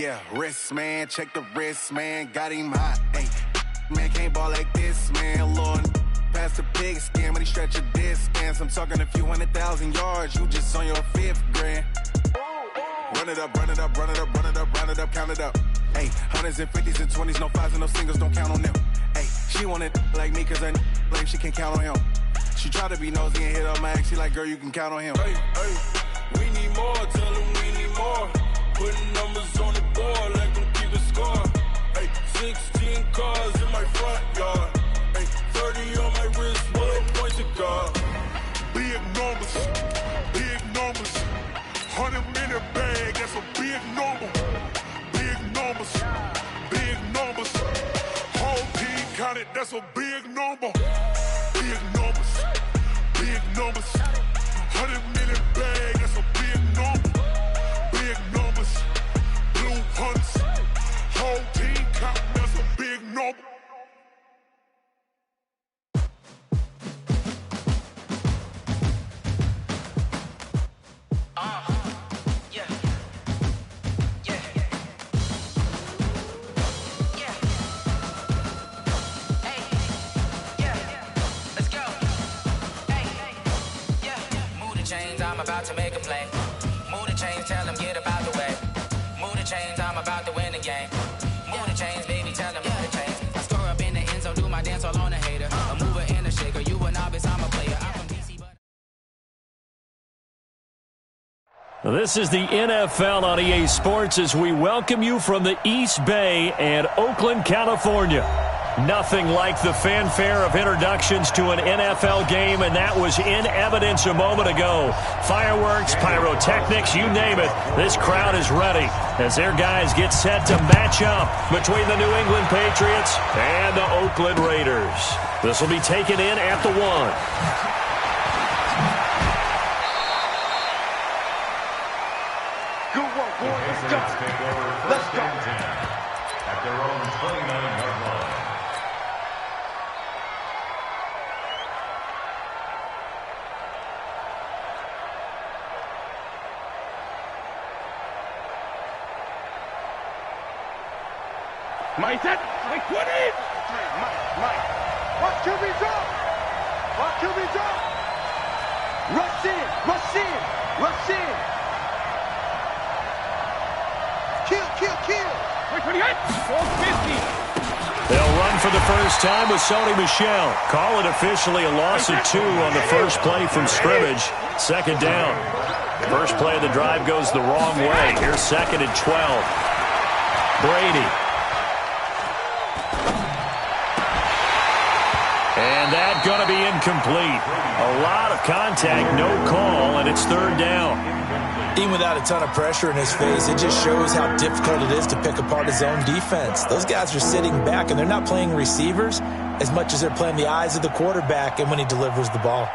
Yeah, wrist, man, check the wrist, man, got him hot. Hey, man, can't ball like this, man, Lord. Past the pig skin, but he stretch a distance. I'm talking a few 100,000 yards, you just on your 5th grand. Run it up, run it up, run it up, run it up, run it up, count it up. Hey, hundreds and 50s and 20s, no 5s and no singles, don't count on them. Hey, she want it like me, cause I like she can't count on him. She try to be nosy and hit up my ex, she like, girl, you can count on him. Hey, hey, we need more, tell them we need more. Putting numbers on the board, like them keep a score. Hey, 16 cars in my front yard. Hey, 30 on my wrist, 1 point to guard. Big numbers, 100-minute bag, that's a big number. Big numbers, whole team counted, that's a big number. Big numbers, 100-minute bag, that's a big number. Big numbers, blue hunts, whole team counting, that's a big number. I'm about to make a play. Move the chains, tell them get about the way. Move the chains, I'm about to win the game. Move the chains, baby, tell them move the chains. I score up in the end zone, do my dance all on a hater. A mover and a shaker, you a novice, I'm a player. I'm from DC, but... This is the NFL on EA Sports as we welcome you from the East Bay and Oakland, California. Nothing like the fanfare of introductions to an NFL game, and that was in evidence a moment ago. Fireworks, pyrotechnics, you name it. This crowd is ready as their guys get set to match up between the New England Patriots and the Oakland Raiders. This will be taken in at the 1. Good work, boy. Let's go. Let's go. At their own 29-yard line. Mike, Mike, what is? Mike. Watch QB's up. Watch QB's up. Rush in. Kill. Wait, 28. 450. They'll run for the first time with Sony Michel. Call it officially a loss of 2 on the first play from scrimmage. Second down. First play of the drive goes the wrong way. Here's 2nd and 12. Brady. And that's going to be incomplete. A lot of contact, no call, and it's 3rd down. Even without a ton of pressure in his face, it just shows how difficult it is to pick apart his own defense. Those guys are sitting back, and they're not playing receivers as much as they're playing the eyes of the quarterback and when he delivers the ball.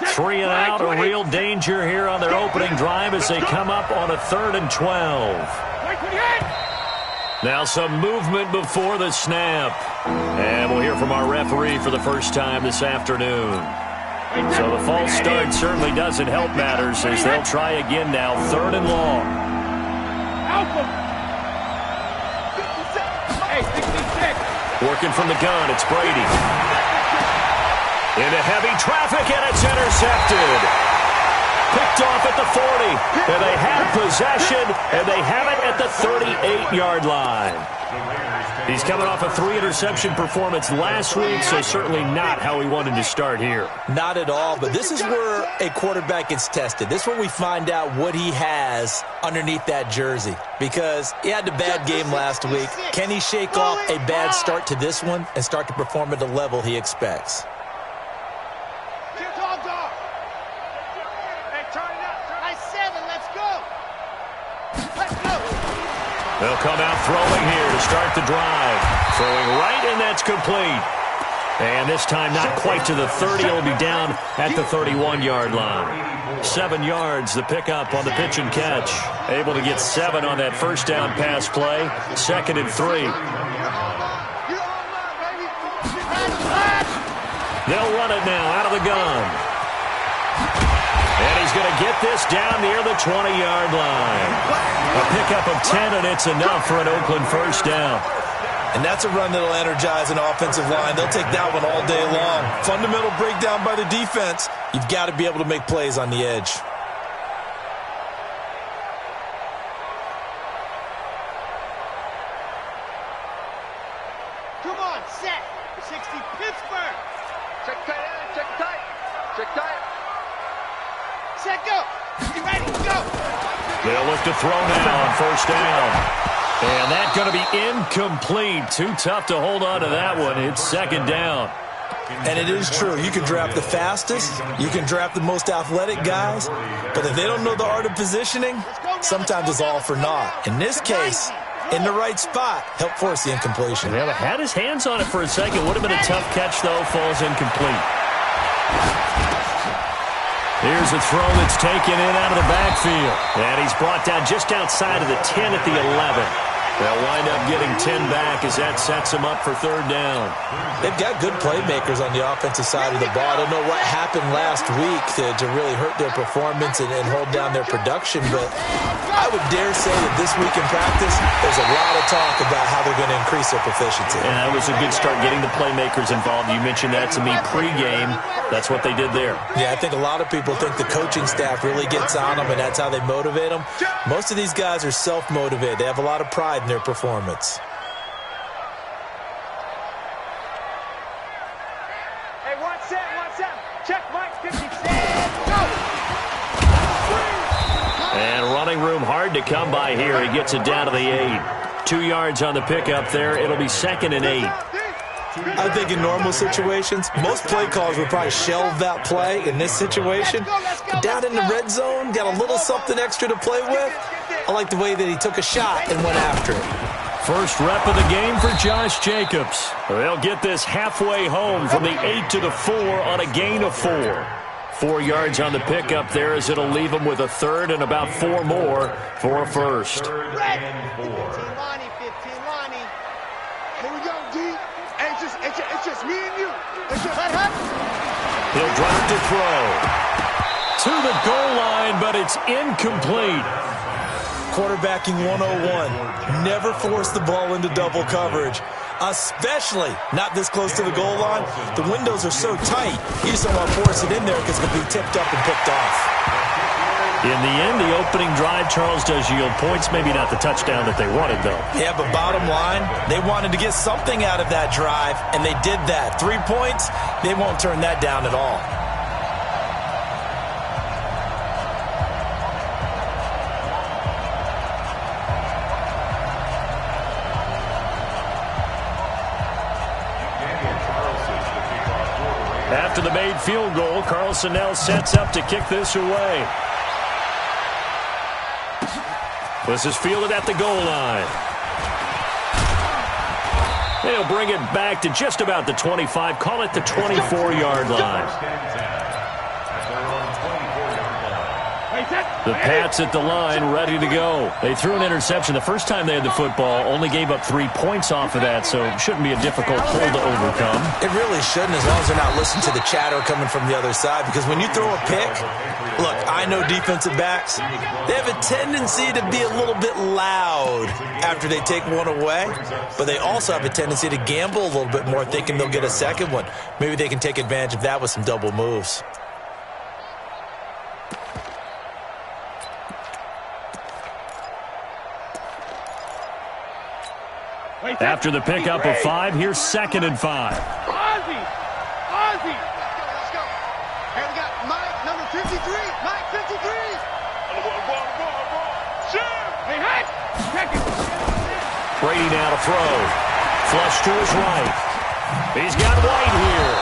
3 and out, a real danger here on their opening drive as they come up on a 3rd and 12. Now some movement before the snap. And we'll hear from our referee for the first time this afternoon. So the false start certainly doesn't help matters as they'll try again now, 3rd and long. Working from the gun, it's Brady. Into heavy traffic, and it's intercepted. Picked off at the 40, and they have possession, and they have it at the 38-yard line. He's coming off a 3-interception performance last week, so certainly not how he wanted to start here. Not at all, but this is where a quarterback gets tested. This is where we find out what he has underneath that jersey, because he had a bad game last week. Can he shake off a bad start to this one and start to perform at the level he expects? They'll come out throwing here to start the drive. Throwing right, and that's complete. And this time not quite to the 30. It'll be down at the 31-yard line. 7 yards, the pickup on the pitch and catch. Able to get 7 on that first down pass play. 2nd and 3. They'll run it now out of the gun. And he's going to They'll get this down near the 20-yard line. A pickup of 10, and it's enough for an Oakland first down. And that's a run that'll energize an offensive line. They'll take that one all day long. Fundamental breakdown by the defense. You've got to be able to make plays on the edge. Come on, set. 60 Pittsburgh. Check tight, check tight. Check tight. Set, go. You ready? Go. They'll look to throw now on first down. And that's going to be incomplete. Too tough to hold on to that one. It's second down. And it is true. You can draft the fastest. You can draft the most athletic guys. But if they don't know the art of positioning, sometimes it's all for naught. In this case, in the right spot, help force the incompletion. Yeah, had his hands on it for a second. Would have been a tough catch, though. Falls incomplete. Here's a throw that's taken in out of the backfield. And he's brought down just outside of the 10 at the 11. They'll wind up getting 10 back as that sets them up for third down. They've got good playmakers on the offensive side of the ball. I don't know what happened last week to really hurt their performance and hold down their production, but I would dare say that this week in practice, there's a lot of talk about how they're going to increase their proficiency. And that was a good start, getting the playmakers involved. You mentioned that to me pregame. That's what they did there. Yeah, I think a lot of people think the coaching staff really gets on them, and that's how they motivate them. Most of these guys are self-motivated. They have a lot of pride in their performance. Hey, one set. Check Mike, 50 go! And running room hard to come by here. He gets it down to the 8. 2 yards on the pickup there. It'll be 2nd and 8. I think in normal situations, most play callers would probably shelve that play. In this situation, down in the red zone, got a little something extra to play with. I like the way that he took a shot and went after it. First rep of the game for Josh Jacobs. They'll get this halfway home from the 8 to the 4 on a gain of 4. 4 yards on the pickup there as it'll leave them with a third and about 4 more for a first. 15 Lonnie. Here we go, D. Hey, it's just me and you. He'll drop to throw. To the goal line, but it's incomplete. Quarterbacking 101. Never force the ball into double coverage, especially not this close to the goal line. The windows are so tight, you just don't want to force it in there because it'll be tipped up and picked off. In the end, the opening drive, Charles, does yield points. Maybe not the touchdown that they wanted, though. Yeah, but bottom line, they wanted to get something out of that drive, and they did that. 3 points, they won't turn that down at all. After the made field goal, Carlson now sets up to kick this away. This is fielded at the goal line. They'll bring it back to just about the 25. Call it the 24-yard line. The Pats at the line, ready to go. They threw an interception the first time they had the football, only gave up 3 points off of that, so it shouldn't be a difficult pull to overcome. It really shouldn't, as long as they're not listening to the chatter coming from the other side, because when you throw a pick, look, I know defensive backs, they have a tendency to be a little bit loud after they take one away, but they also have a tendency to gamble a little bit more, thinking they'll get a second one. Maybe they can take advantage of that with some double moves. After the pickup of 5, here's 2nd and 5. Ozzie! Let's go. Hey, we got Mike, number 53. Mike, 53. Hey, Hank! Check it. Brady now to throw. Flush to his right. He's got White here.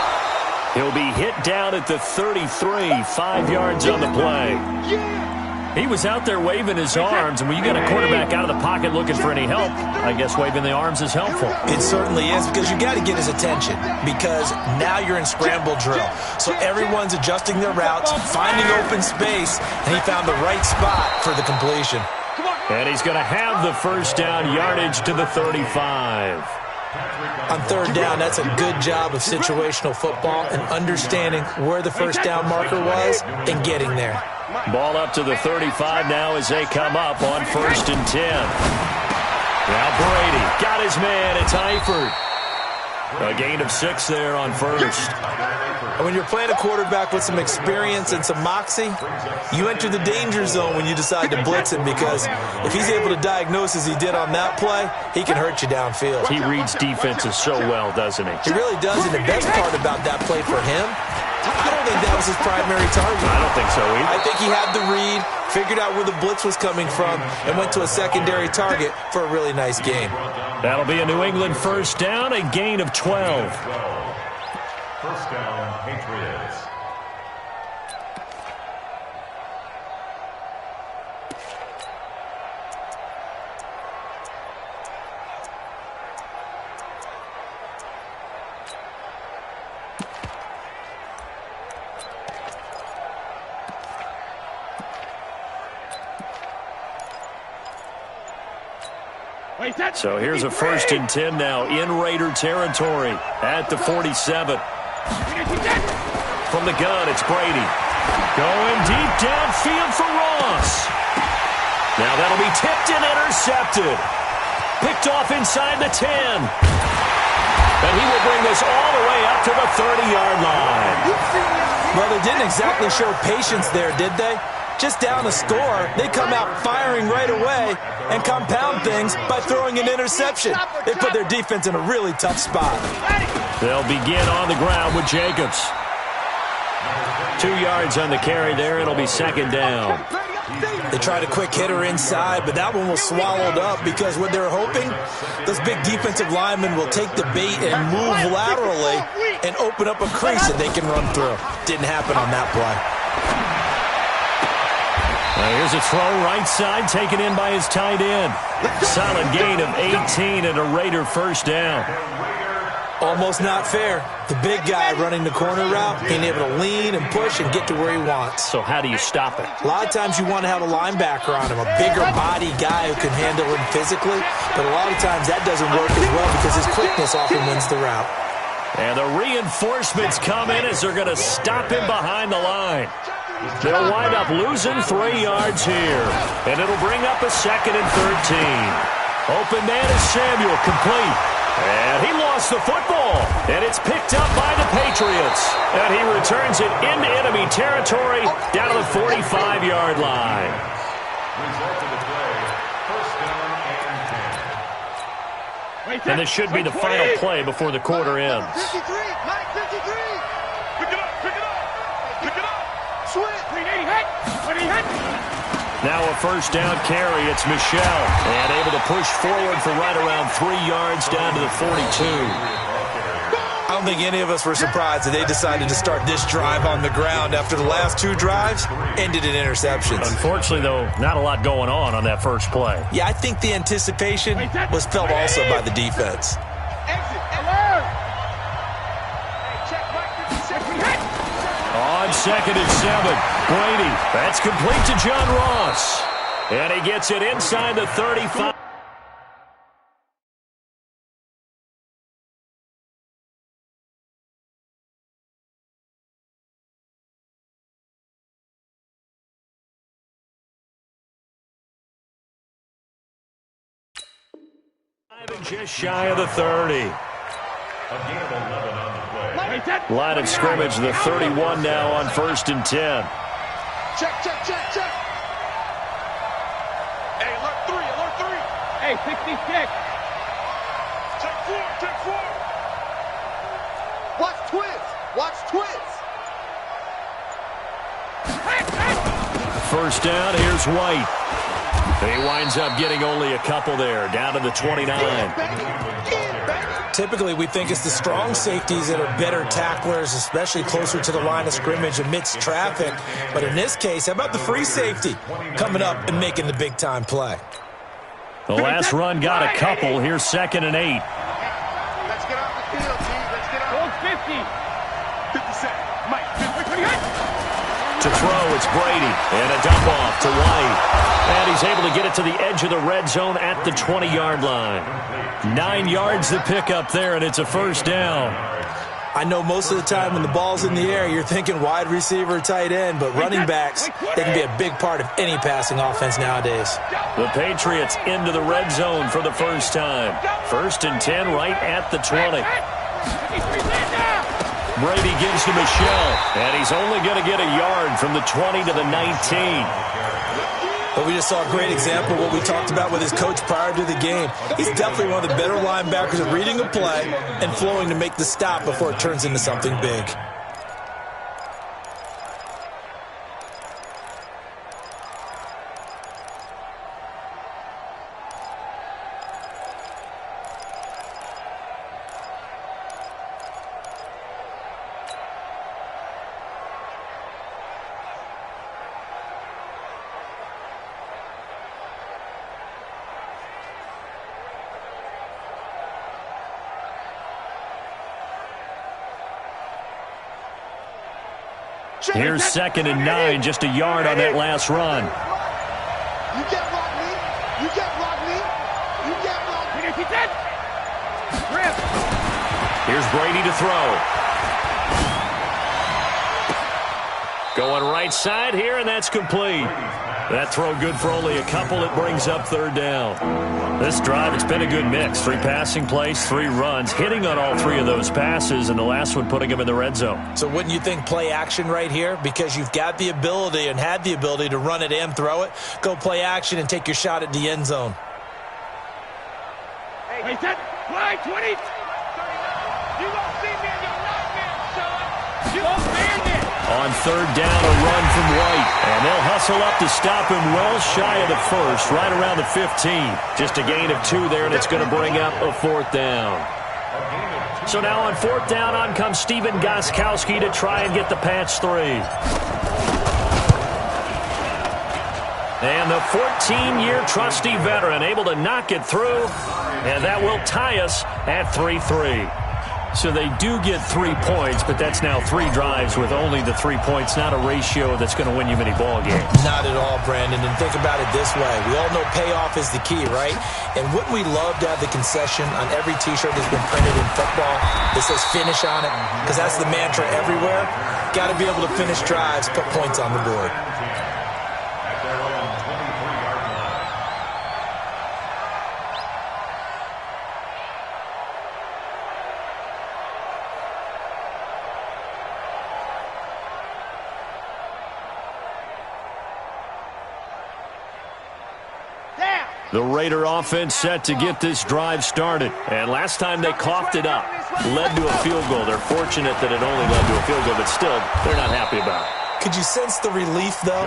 He'll be hit down at the 33, 5 yards on the play. Yeah! He was out there waving his arms, and when you got a quarterback out of the pocket looking for any help, I guess waving the arms is helpful. It certainly is, because you got to get his attention, because now you're in scramble drill. So everyone's adjusting their routes, finding open space, and he found the right spot for the completion. And he's going to have the first down, yardage to the 35. On third down, that's a good job of situational football and understanding where the first down marker was and getting there. Ball up to the 35 now as they come up on 1st and 10. Now Brady got his man. It's Eifert. A gain of 6 there on 1st. And when you're playing a quarterback with some experience and some moxie, you enter the danger zone when you decide to blitz him, because if he's able to diagnose as he did on that play, he can hurt you downfield. He reads defenses so well, doesn't he? He really does, and the best part about that play for him, I don't think that was his primary target. I don't think so either. I think he had the read, figured out where the blitz was coming from, and went to a secondary target for a really nice game. That'll be a New England 1st down, a gain of 12. 1st down, Patriots. So here's a 1st and 10 now in Raider territory at the 47. From the gun, it's Brady. Going deep downfield for Ross. Now that'll be tipped and intercepted. Picked off inside the 10. And he will bring this all the way up to the 30-yard line. Well, they didn't exactly show patience there, did they? Just down a score, they come out firing right away and compound things by throwing an interception. They put their defense in a really tough spot. They'll begin on the ground with Jacobs. 2 yards on the carry there. It'll be 2nd down. They tried a quick hitter inside, but that one was swallowed up because what they're hoping, those big defensive linemen will take the bait and move laterally and open up a crease that they can run through. Didn't happen on that play. Here's a throw right side taken in by his tight end. Solid gain of 18 and a Raider 1st down. Almost not fair. The big guy running the corner route, being able to lean and push and get to where he wants. So how do you stop it? A lot of times you want to have a linebacker on him, a bigger body guy who can handle him physically, but a lot of times that doesn't work as well because his quickness often wins the route. And the reinforcements come in as they're going to stop him behind the line. They'll wind up losing 3 yards here, and it'll bring up a 2nd and 13. Open man is Samuel, complete. And he lost the football, and it's picked up by the Patriots. And he returns it into enemy territory down to the 45-yard line. Result of the play, 1st down and 10. And this should be the final play before the quarter ends. 53, Mike 53. Pick it up, pick it up, pick it up. Switch. When he hit. Now a 1st down carry. It's Michelle. And able to push forward for right around 3 yards down to the 42. I don't think any of us were surprised that they decided to start this drive on the ground after the last 2 drives ended in interceptions. Unfortunately, though, not a lot going on that first play. Yeah, I think the anticipation was felt also by the defense. On 2nd and 7, Brady. That's complete to John Ross. And he gets it inside the 35. Just shy of the 30. A gain of 11 on the play. Line of scrimmage, the 31 now on 1st and 10. Check. Hey, alert 3. Hey, 66. Check 4. Watch twins. 1st down, here's White. He winds up getting only a couple there, down to the 29. Typically, we think it's the strong safeties that are better tacklers, especially closer to the line of scrimmage amidst traffic. But in this case, how about the free safety coming up and making the big-time play? The last run got a couple. Here's 2nd and 8. Let's get off the field, team. Let's get off. 50. 57. Mike, 50. To throw, it's Brady. And a dump off to White. And he's able to get it to the edge of the red zone at the 20-yard line. 9 yards to pick up there, and it's a 1st down. I know most of the time when the ball's in the air, you're thinking wide receiver, tight end, but running backs, they can be a big part of any passing offense nowadays. The Patriots into the red zone for the first time. 1st and 10 right at the 20. Brady gives to Michel, and he's only going to get a yard from the 20 to the 19. But we just saw a great example of what we talked about with his coach prior to the game. He's definitely one of the better linebackers at reading a play and flowing to make the stop before it turns into something big. Here's 2nd and 9, just a yard on that last run. You get Rodney. You get Rodney. You get Rodney. Here's Brady to throw. Going right side here, and that's complete. That throw good for only a couple. It brings up 3rd down. This drive, it's been a good mix. 3 passing plays, 3 runs, hitting on all 3 of those passes, and the last one putting him in the red zone. So wouldn't you think play action right here? Because you've got the ability and had the ability to run it and throw it. Go play action and take your shot at the end zone. Hey, set, play, 20. You gonna see me in your nightmare, son. You gonna stand it. On 3rd down, a run from White. And they'll hustle up to stop him well shy of the 1st, right around the 15. Just a gain of 2 there, and it's going to bring up a 4th down. So now on 4th down, on comes Stephen Gostkowski to try and get the Pats 3. And the 14-year trusty veteran able to knock it through, and that will tie us at 3-3. So they do get 3 points, but that's now 3 drives with only the 3 points, not a ratio that's going to win you many ball games. Not at all, Brandon. And think about it this way. We all know payoff is the key, right? And wouldn't we love to have the concession on every T-shirt that's been printed in football that says finish on it? Because that's the mantra everywhere. Got to be able to finish drives, put points on the board. The Raider offense set to get this drive started. And last time they coughed it up, led to a field goal. They're fortunate that it only led to a field goal, but still, they're not happy about it. Could you sense the relief, though,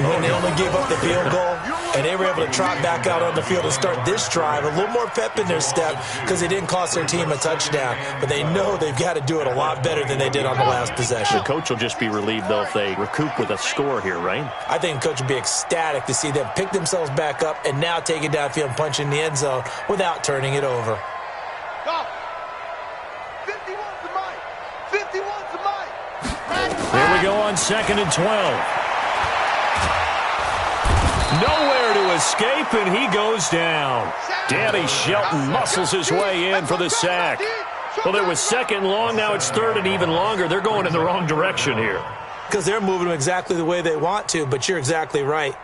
when they only gave up the field goal and they were able to trot back out on the field and start this drive? A little more pep in their step because it didn't cost their team a touchdown. But they know they've got to do it a lot better than they did on the last possession. The coach will just be relieved, though, if they recoup with a score here, right? I think the coach would be ecstatic to see them pick themselves back up and now take it downfield and punch in the end zone without turning it over. Go. 51's the mic. 51's the mic. Here we go on 2nd and 12. Nowhere to escape, and he goes down. Danny Shelton muscles his way in for the sack. Well, it was 2nd long. Now it's 3rd and even longer. They're going in the wrong direction here. Because they're moving them exactly the way they want to, but you're exactly right.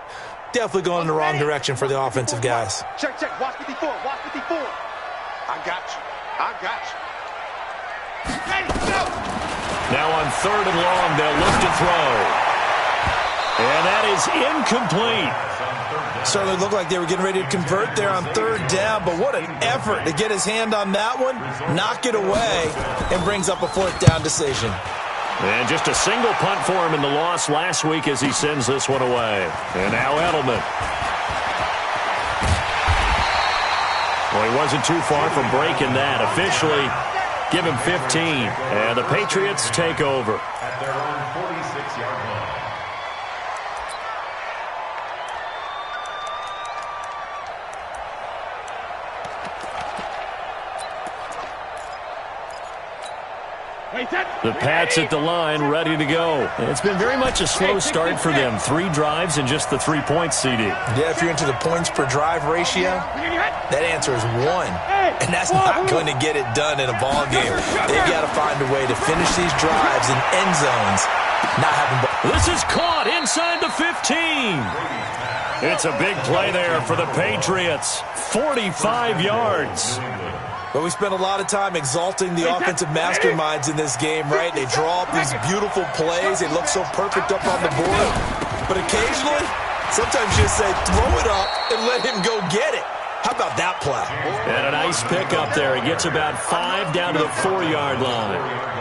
Definitely going in the wrong direction for the offensive guys. Check, check. Watch 54. Watch 54. I got you. I got you. Ready, go. Now on 3rd and long, they'll look to throw. And that is incomplete. Certainly looked like they were getting ready to convert there on 3rd down, but what an effort to get his hand on that one, knock it away, and brings up a 4th down decision. And just a single punt for him in the loss last week as he sends this one away. And now Edelman. Well, he wasn't too far from breaking that. Officially, give him 15. And the Patriots take over. At their own 46-yard line. The Pats at the line, ready to go. It's been very much a slow start for them. 3 drives and just the 3 points, CD. Yeah, if you're into the points per drive ratio, that answer is 1. And that's not going to get it done in a ball game. They've got to find a way to finish these drives in end zones, not having ball. This is caught inside the 15. It's a big play there for the Patriots. 45 yards. But we spent a lot of time exalting the offensive masterminds in this game, right? They draw up these beautiful plays. They look so perfect up on the board. But occasionally, sometimes you just say, throw it up and let him go get it. How about that play? And a nice pick up there. He gets about 5 down to the 4-yard line.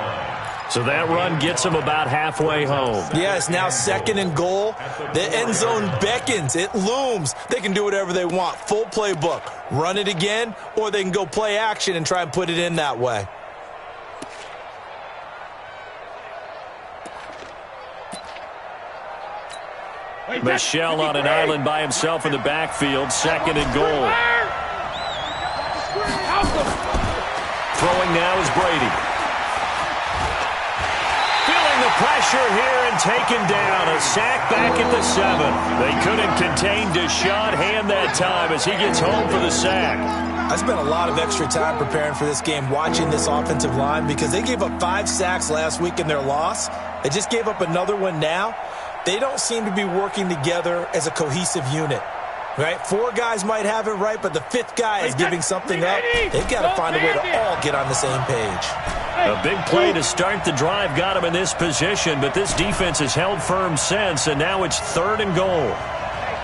So that run gets him about halfway home. Yeah, it's now 2nd and goal. The end zone beckons. It looms. They can do whatever they want. Full playbook. Run it again, or they can go play action and try and put it in that way. Michel on an island by himself in the backfield. 2nd and goal. Throwing now is Brady. The pressure here and taken down. A sack back at the 7. They couldn't contain Deshaun Hand that time as he gets home for the sack. I spent a lot of extra time preparing for this game, watching this offensive line, because they gave up 5 sacks last week in their loss. They just gave up another one now. They don't seem to be working together as a cohesive unit. Right? 4 guys might have it right, but the 5th guy is giving something up. They've got to find a way to all get on the same page. A big play to start the drive got him in this position, but this defense has held firm since, and now it's 3rd and goal.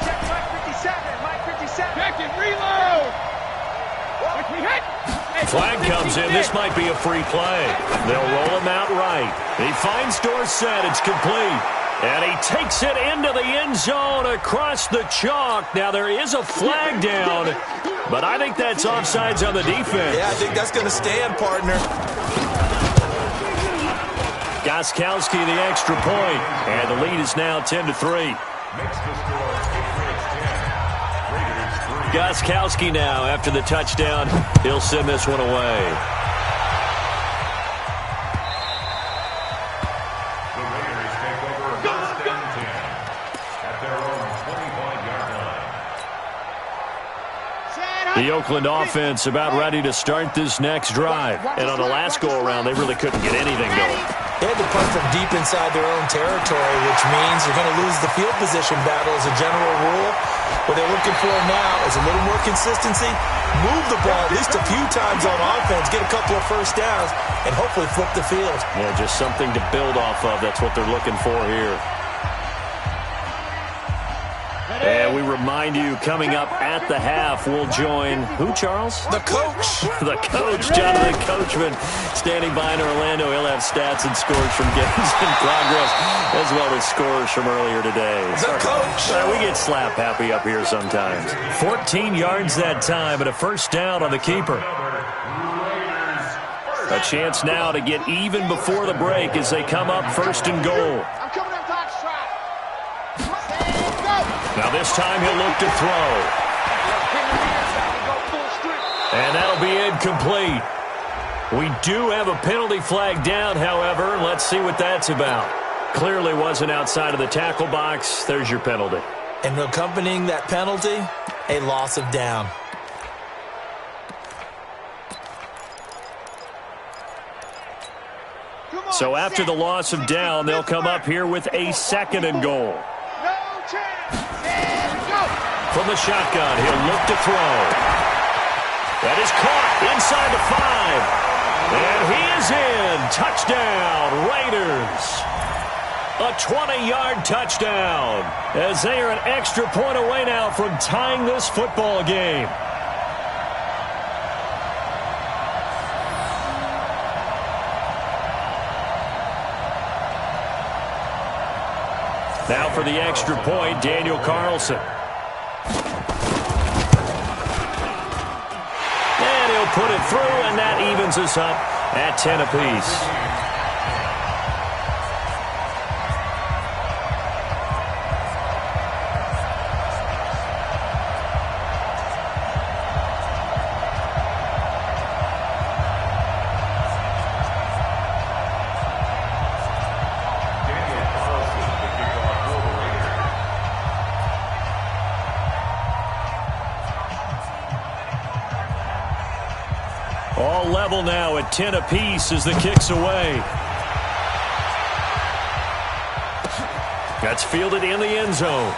Check Mike 57, Mike 57. Check it, reload. Flag comes in. This might be a free play. They'll roll him out right. He finds Dorsett. It's complete. And he takes it into the end zone across the chalk. Now, there is a flag down, but I think that's offsides on the defense. Yeah, I think that's going to stand, partner. Gostkowski the extra point, and the lead is now 10-3. Gostkowski now, after the touchdown, he'll send this one away. The Oakland offense about ready to start this next drive. And on the last go-around, they really couldn't get anything going. They had to punt from deep inside their own territory, which means they're going to lose the field position battle as a general rule. What they're looking for now is a little more consistency, move the ball at least a few times on offense, get a couple of first downs, and hopefully flip the field. Yeah, just something to build off of. That's what they're looking for here. And we remind you, coming up at the half, we'll join who, Charles? The coach. The coach, Jonathan Coachman, standing by in Orlando. He'll have stats and scores from games in progress, as well as scores from earlier today. The coach. We get slap happy up here sometimes. 14 yards that time, and a first down on the keeper. A chance now to get even before the break as they come up 1st and goal. Now this time he'll look to throw. And that'll be incomplete. We do have a penalty flag down, however. Let's see what that's about. Clearly wasn't outside of the tackle box. There's your penalty. And accompanying that penalty, a loss of down. So after the loss of down, they'll come up here with a 2nd and goal. From the shotgun, he'll look to throw. That is caught inside the 5. And he is in. Touchdown, Raiders. A 20-yard touchdown as they are an extra point away now from tying this football game. Now for the extra point, Daniel Carlson. And he'll put it through, and that evens us up at 10 apiece. All level now at 10 apiece as the kick's away. That's fielded in the end zone.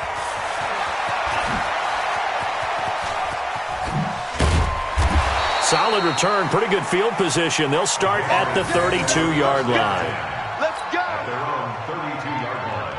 Solid return, pretty good field position. They'll start at the 32-yard line. Let's go. At their own 32-yard line.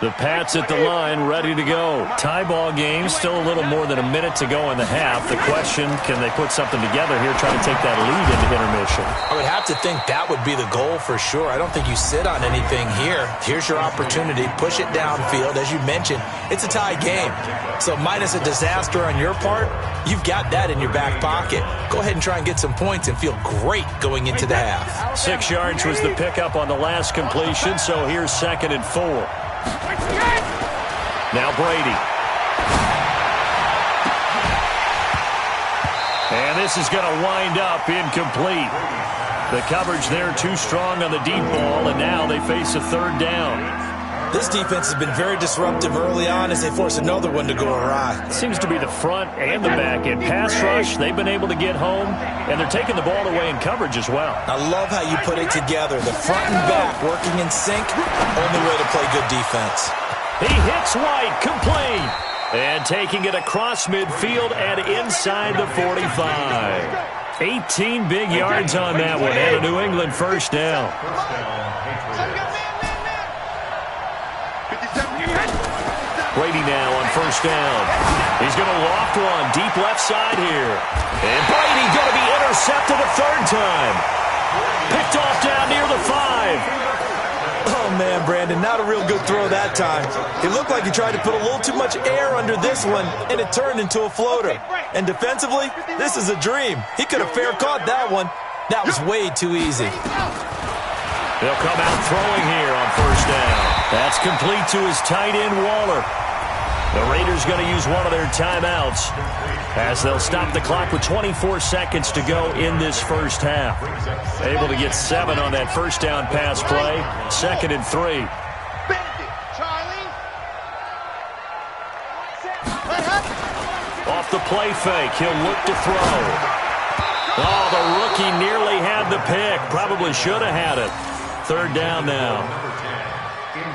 The Pats at the line, ready to go. Tie ball game, still a little more than a minute to go in the half. The question, can they put something together here, try to take that lead into intermission? I would have to think that would be the goal for sure. I don't think you sit on anything here. Here's your opportunity. Push it downfield. As you mentioned, it's a tie game. So minus a disaster on your part, you've got that in your back pocket. Go ahead and try and get some points and feel great going into the half. 6 yards was the pickup on the last completion, so here's 2nd and 4. Now Brady. And this is going to wind up incomplete. The coverage there too strong on the deep ball, and now they face a 3rd down. This defense has been very disruptive early on as they force another one to go awry. It seems to be the front and the back end. Pass rush, they've been able to get home, and they're taking the ball away in coverage as well. I love how you put it together. The front and back working in sync, only way to play good defense. He hits White, complete. And taking it across midfield and inside the 45. 18 big yards on that one, and a New England first down. Brady now on first down. He's going to loft one deep left side here. And Brady going to be intercepted a 3rd time. Picked off down near the 5. Oh, man, Brandon, not a real good throw that time. It looked like he tried to put a little too much air under this one, and it turned into a floater. And defensively, this is a dream. He could have fair caught that one. That was way too easy. They'll come out throwing here on first down. That's complete to his tight end, Waller. The Raiders going to use one of their timeouts as they'll stop the clock with 24 seconds to go in this first half. Able to get 7 on that first down pass play. 2nd and 3. Off the play fake, he'll look to throw. Oh, the rookie nearly had the pick. Probably should have had it. 3rd down now.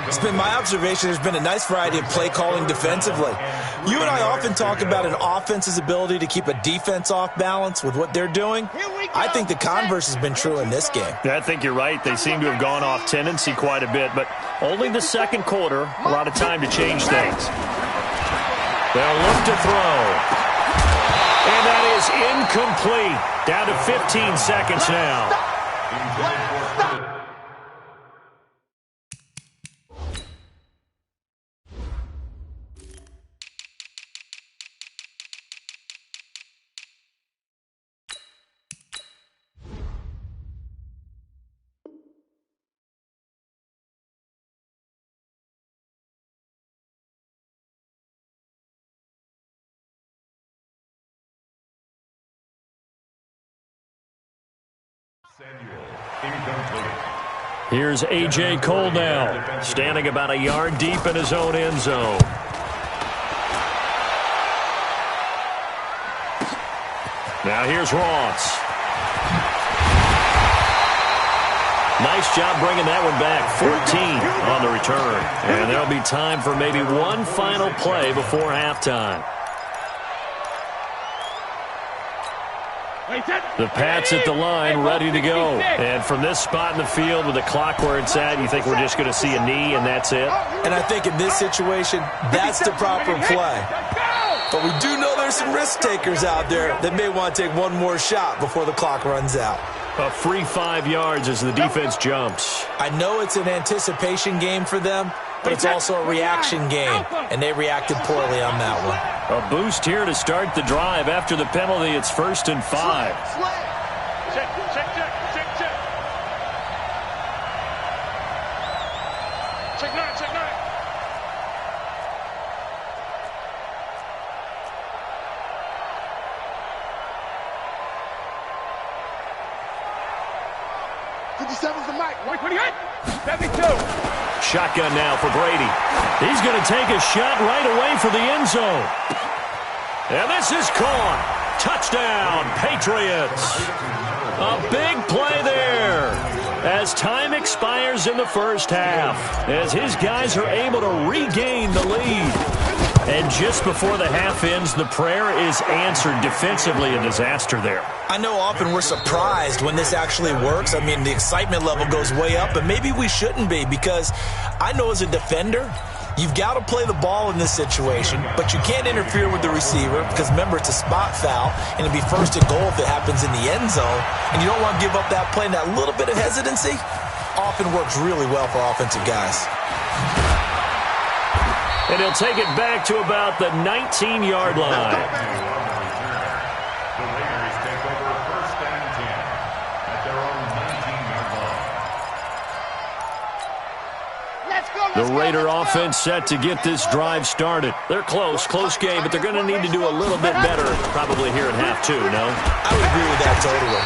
It's been my observation there's been a nice variety of play calling defensively. You and I often talk about an offense's ability to keep a defense off balance with what they're doing. I think the converse has been true in this game. I think you're right. They seem to have gone off tendency quite a bit, but only the 2nd quarter, a lot of time to change things. They'll look to throw. And that is incomplete. Down to 15 seconds now. Here's A.J. Cole now, standing about a yard deep in his own end zone. Now here's Ross. Nice job bringing that one back. 14 on the return. And there'll be time for maybe one final play before halftime. The Pats at the line, ready to go. And from this spot in the field with the clock where it's at, you think we're just going to see a knee and that's it? And I think in this situation, that's the proper play. But we do know there's some risk takers out there that may want to take one more shot before the clock runs out. A free 5 yards as the defense jumps. I know it's an anticipation game for them, but it's also a reaction game, and they reacted poorly on that one. A boost here to start the drive. After the penalty, it's 1st and 5. Check. Check 9. Shotgun now for Brady. He's going to take a shot right away for the end zone. And this is caught. Touchdown, Patriots. A big play there as time expires in the first half, as his guys are able to regain the lead. And just before the half ends, the prayer is answered defensively. A disaster there. I know often we're surprised when this actually works. I mean, the excitement level goes way up, but maybe we shouldn't be, because I know as a defender, you've got to play the ball in this situation, but you can't interfere with the receiver because, remember, it's a spot foul, and it'd be first and goal if it happens in the end zone, and you don't want to give up that play, and that little bit of hesitancy often works really well for offensive guys. And he'll take it back to about the 19-yard line. The Raiders take over 1st and 10 at their own 19-yard line. The Raider offense set to get this drive started. They're close game, but they're going to need to do a little bit better probably here in half two, no? I would agree with that totally.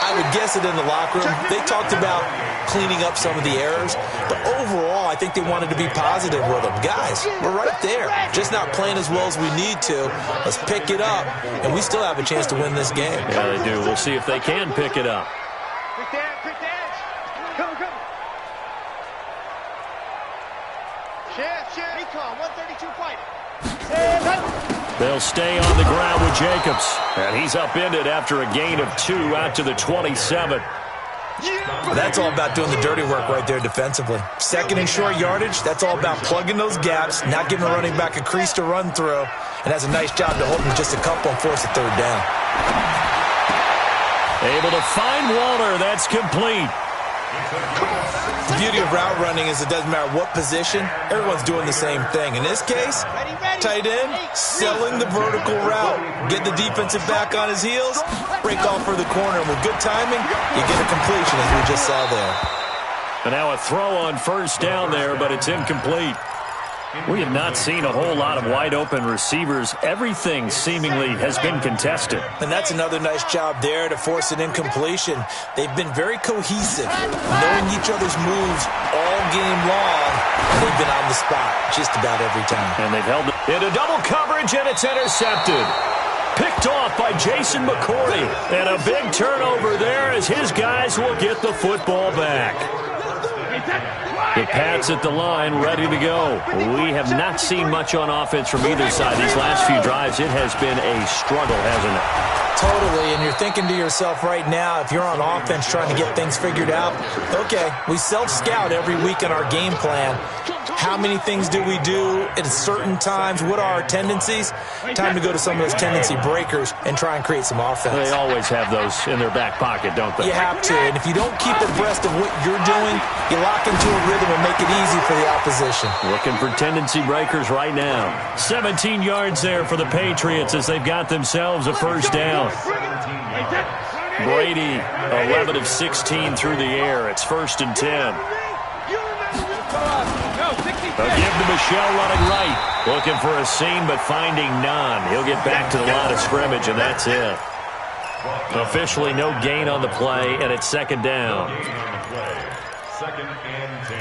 I would guess it in the locker room. They talked about cleaning up some of the errors, but overall, I think they wanted to be positive with them. Guys, we're right there. Just not playing as well as we need to. Let's pick it up, and we still have a chance to win this game. Yeah, they do. We'll see if they can pick it up. Quick dance. Come. Chef. Recon, 132 fighting. They'll stay on the ground with Jacobs. And he's upended after a gain of 2 out to the 27. That's all about doing the dirty work right there defensively. Second and short yardage, that's all about plugging those gaps, not giving a running back a crease to run through, and has a nice job to hold him just a couple and force a third down. Able to find Waller. That's complete. The beauty of route running is it doesn't matter what position, everyone's doing the same thing. In this case, tight end, selling the vertical route. Get the defensive back on his heels, break off for the corner, and with good timing, you get a completion as we just saw there. And now a throw on first down there, but it's incomplete. We have not seen a whole lot of wide-open receivers. Everything seemingly has been contested. And that's another nice job there to force an incompletion. They've been very cohesive, knowing each other's moves all game long, and they've been on the spot just about every time. And they've held it into double coverage, and it's intercepted. Picked off by Jason McCourty. And a big turnover there as his guys will get the football back. The Pats at the line, ready to go. We have not seen much on offense from either side. These last few drives, it has been a struggle, hasn't it? Totally, and you're thinking to yourself right now, if you're on offense trying to get things figured out, okay, we self-scout every week in our game plan. How many things do we do at certain times? What are our tendencies? Time to go to some of those tendency breakers and try and create some offense. They always have those in their back pocket, don't they? You have to, and if you don't keep abreast of what you're doing, you lock into a rhythm and make it easy for the opposition. Looking for tendency breakers right now. 17 yards there for the Patriots as they've got themselves a first down. Brady, 11 of 16 through the air. It's 1st and 10. They'll give to Michel running right. Looking for a seam, but finding none. He'll get back to the line of scrimmage, and that's it. Officially no gain on the play, and it's 2nd down. 2nd and 10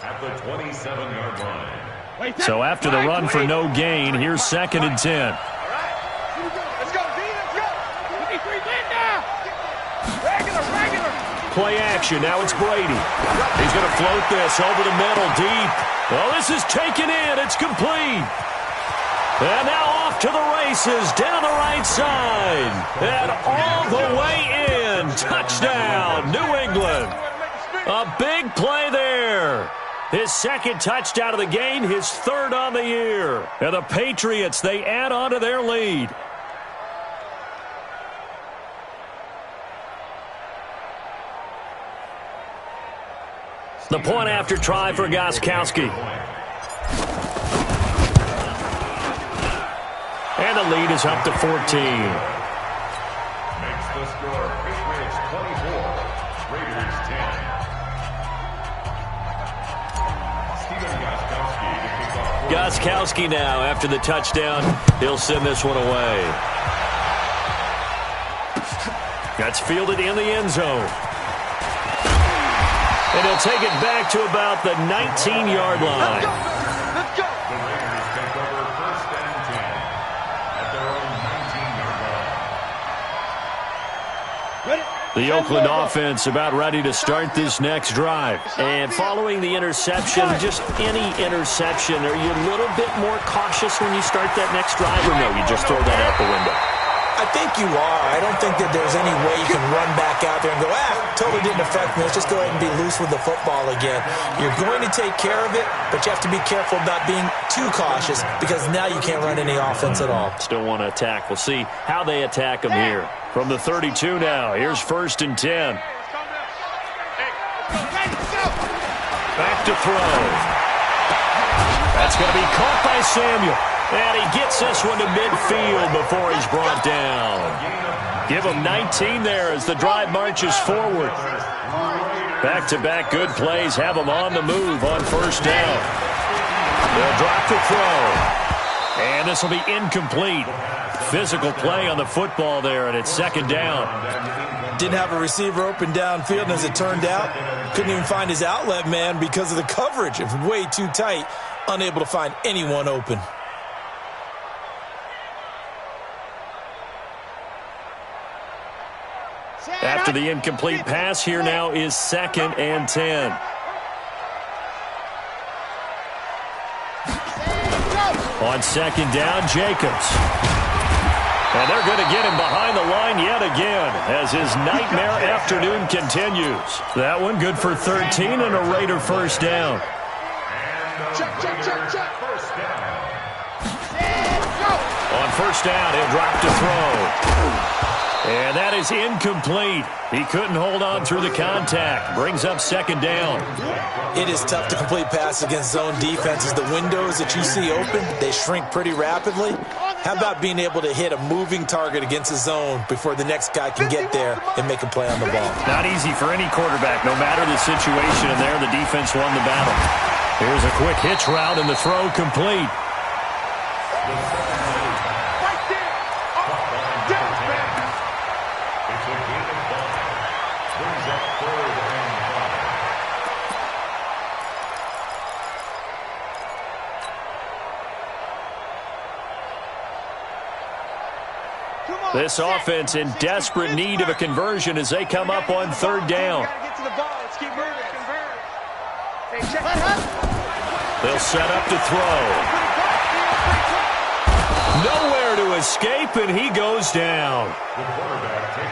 at the 27-yard line. So after the run for no gain, here's 2nd and 10. Let's go, Z, let's go. 53 now. Regular. Play action. Now it's Brady. He's going to float this over the middle, deep. Well, this is taken in. It's complete. And now off to the races, down the right side. And all the way in. Touchdown, New England. A big play there. His 2nd touchdown of the game, his 3rd on the year. And the Patriots, they add on to their lead. The point after try for Gostkowski. And the lead is up to 14. Makes the score Patriots 24, Raiders 10. Stephen Gostkowski to kick off. Gostkowski now after the touchdown. He'll send this one away. That's fielded in the end zone. And he'll take it back to about the 19-yard line. The Raiders take over 1st and 10 at their own 19-yard line. The Oakland offense about ready to start this next drive. And following the interception, just any interception, are you a little bit more cautious when you start that next drive, or no, you just throw that out the window? I think you are. I don't think that there's any way you can run back out there and go, totally didn't affect me. Let's just go ahead and be loose with the football again. You're going to take care of it, but you have to be careful about being too cautious because now you can't run any offense at all. Still want to attack. We'll see how they attack them here. From the 32 now, here's 1st and 10. Back to throw. That's going to be caught by Samuel. And he gets this one to midfield before he's brought down. Give him 19 there as the drive marches forward. Back-to-back good plays have them on the move on 1st down. They'll drop the throw. And this will be incomplete. Physical play on the football there, and it's 2nd down. Didn't have a receiver open downfield, and as it turned out, couldn't even find his outlet man because of the coverage. It was way too tight, unable to find anyone open. After the incomplete pass, here now is 2nd and 10. On 2nd down, Jacobs. And they're going to get him behind the line yet again as his nightmare afternoon continues. That one good for 13 and a Raider 1st down. Check. On 1st down, he'll drop to throw. And that is incomplete. He couldn't hold on through the contact. Brings up 2nd down. It is tough to complete passes against zone defenses. The windows that you see open, they shrink pretty rapidly. How about being able to hit a moving target against a zone before the next guy can get there and make a play on the ball? Not easy for any quarterback, no matter the situation. And there, the defense won the battle. Here's a quick hitch route, and the throw complete. This offense in desperate need of a conversion as they come up on 3rd down. They'll set up to throw. Nowhere to escape, and he goes down.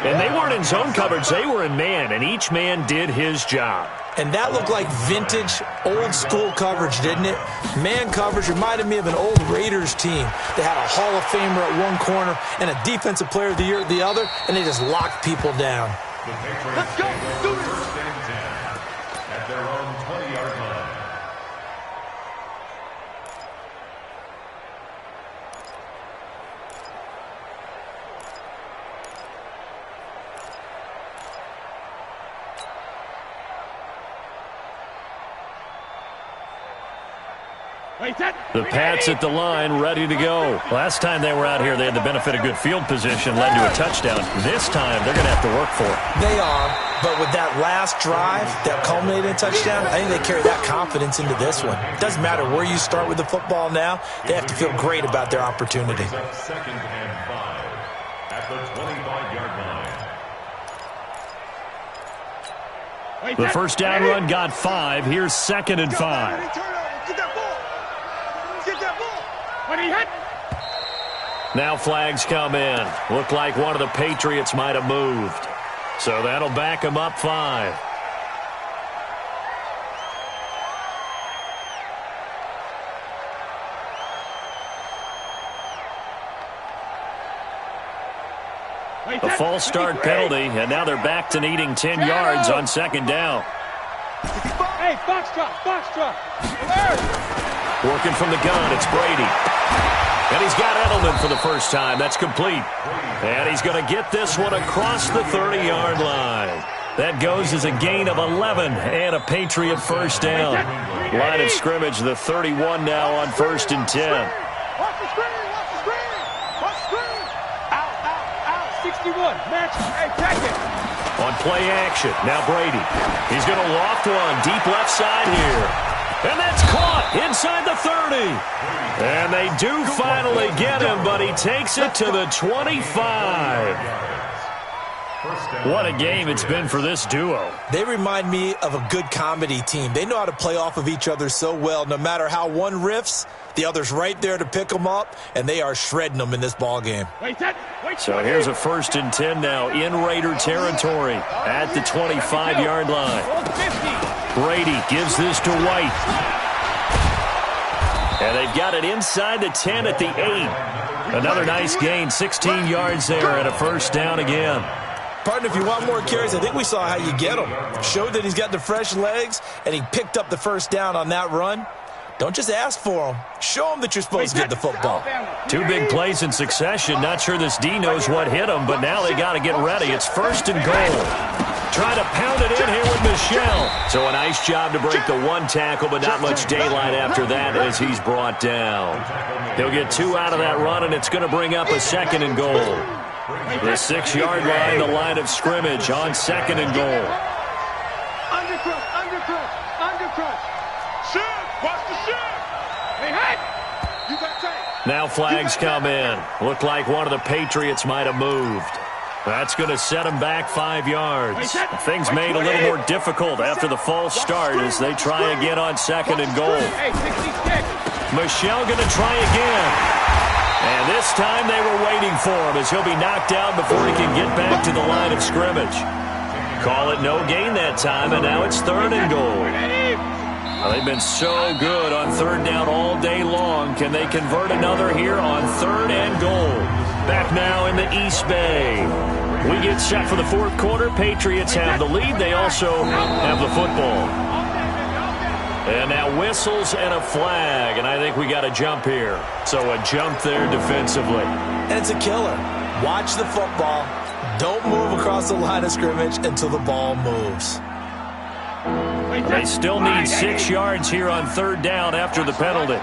And they weren't in zone coverage. They were in man, and each man did his job. And that looked like vintage, old-school coverage, didn't it? Man coverage reminded me of an old Raiders team. They had a Hall of Famer at one corner and a Defensive Player of the Year at the other, and they just locked people down. Let's go. Do this. 1st and 10 at their own 20-yard line. The Pats at the line, ready to go. Last time they were out here, they had the benefit of good field position, led to a touchdown. This time, they're going to have to work for it. They are, but with that last drive that culminated in a touchdown, I think they carry that confidence into this one. It doesn't matter where you start with the football now. They have to feel great about their opportunity. 2nd and 5 at the 25-yard line. The 1st down run got 5. Here's 2nd and 5. Now flags come in. Looked like one of the Patriots might have moved. So that'll back him up 5. A false start penalty, and now they're back to needing 10 yards on 2nd down. Hey, box drop. Working from the gun, it's Brady. And he's got Edelman for the first time. That's complete. And he's going to get this one across the 30-yard line. That goes as a gain of 11 and a Patriot 1st down. Line of scrimmage, the 31 now on 1st and 10. Watch the screen. Out. 61. Match. Hey, check it. On play action, now Brady. He's going to loft one deep left side here. And that's caught inside the 30. And they do finally get him, but he takes it to the 25. What a game it's been for this duo. They remind me of a good comedy team. They know how to play off of each other so well. No matter how one riffs, the other's right there to pick them up, and they are shredding them in this ball game. So here's a 1st and 10 now in Raider territory at the 25-yard line. Brady gives this to White. And they've got it inside the 10 at the 8. Another nice gain, 16 yards there and a 1st down again. Partner, if you want more carries, I think we saw how you get him. Showed that he's got the fresh legs, and he picked up the 1st down on that run. Don't just ask for him. Show him that you're supposed to get the football. 2 big plays in succession. Not sure this D knows what hit him, but now they got to get ready. It's 1st and goal. Try to pound it in here with Michel. So a nice job to break the 1 tackle, but not much daylight after that as he's brought down. He'll get 2 out of that run, and it's going to bring up a 2nd and goal. The 6-yard line, the line of scrimmage on 2nd and goal. Undercrush. Shift, watch the shift. Hey, hey. You got tape. Now flags come in. Looked like one of the Patriots might have moved. That's going to set them back 5 yards. Things made a little more difficult after the false start as they try again on 2nd and goal. Michel going to try again. And this time they were waiting for him as he'll be knocked down before he can get back to the line of scrimmage. Call it no gain that time, and now it's 3rd and goal. Well, they've been so good on 3rd down all day long. Can they convert another here on 3rd and goal? Back now in the East Bay. We get set for the 4th quarter. Patriots have the lead. They also have the football. And now whistles and a flag, and I think we got a jump here. So a jump there defensively. And it's a killer. Watch the football. Don't move across the line of scrimmage until the ball moves. They still need 6 yards here on 3rd down after the penalty.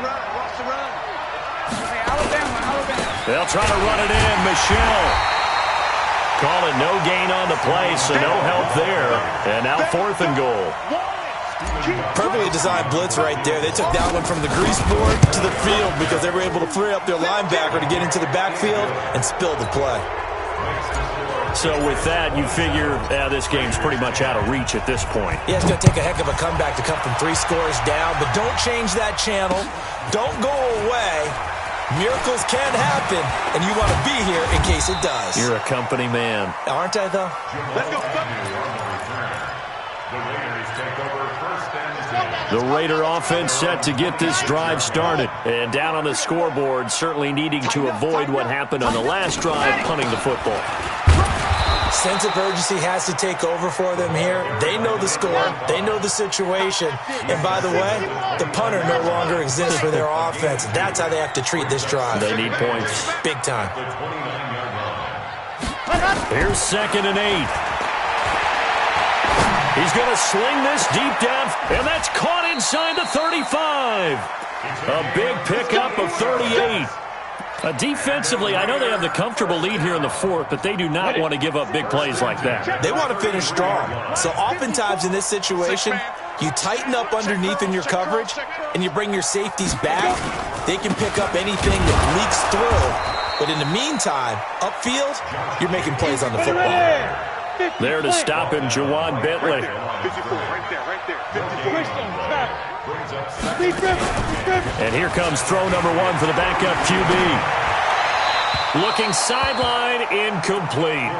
They'll try to run it in. Michel. Call it no gain on the play, so no help there. And now 4th and goal. Perfectly designed blitz right there. They took that one from the grease board to the field because they were able to free up their linebacker to get into the backfield and spill the play. So with that, you figure this game's pretty much out of reach at this point. Yeah, it's going to take a heck of a comeback to come from 3 scores down, but don't change that channel. Don't go away. Miracles can happen, and you want to be here in case it does. You're a company man. Aren't I, though? Let's go. The Raider offense set to get this drive started. And down on the scoreboard, certainly needing to avoid what happened on the last drive, punting the football. Sense of urgency has to take over for them here. They know the score. They know the situation. And by the way, the punter no longer exists for their offense. That's how they have to treat this drive. They need points. Big time. Here's 2nd and 8. He's going to sling this deep down, and that's caught inside the 35. A big pickup of 38. Defensively, I know they have the comfortable lead here in the 4th, but they do not want to give up big plays like that. They want to finish strong. So oftentimes in this situation, you tighten up underneath in your coverage, and you bring your safeties back. They can pick up anything that leaks through. But in the meantime, upfield, you're making plays on the football. There to stop him, Juwan Bentley. 54, right there. 54. And here comes throw number 1 for the backup QB. Looking sideline, incomplete.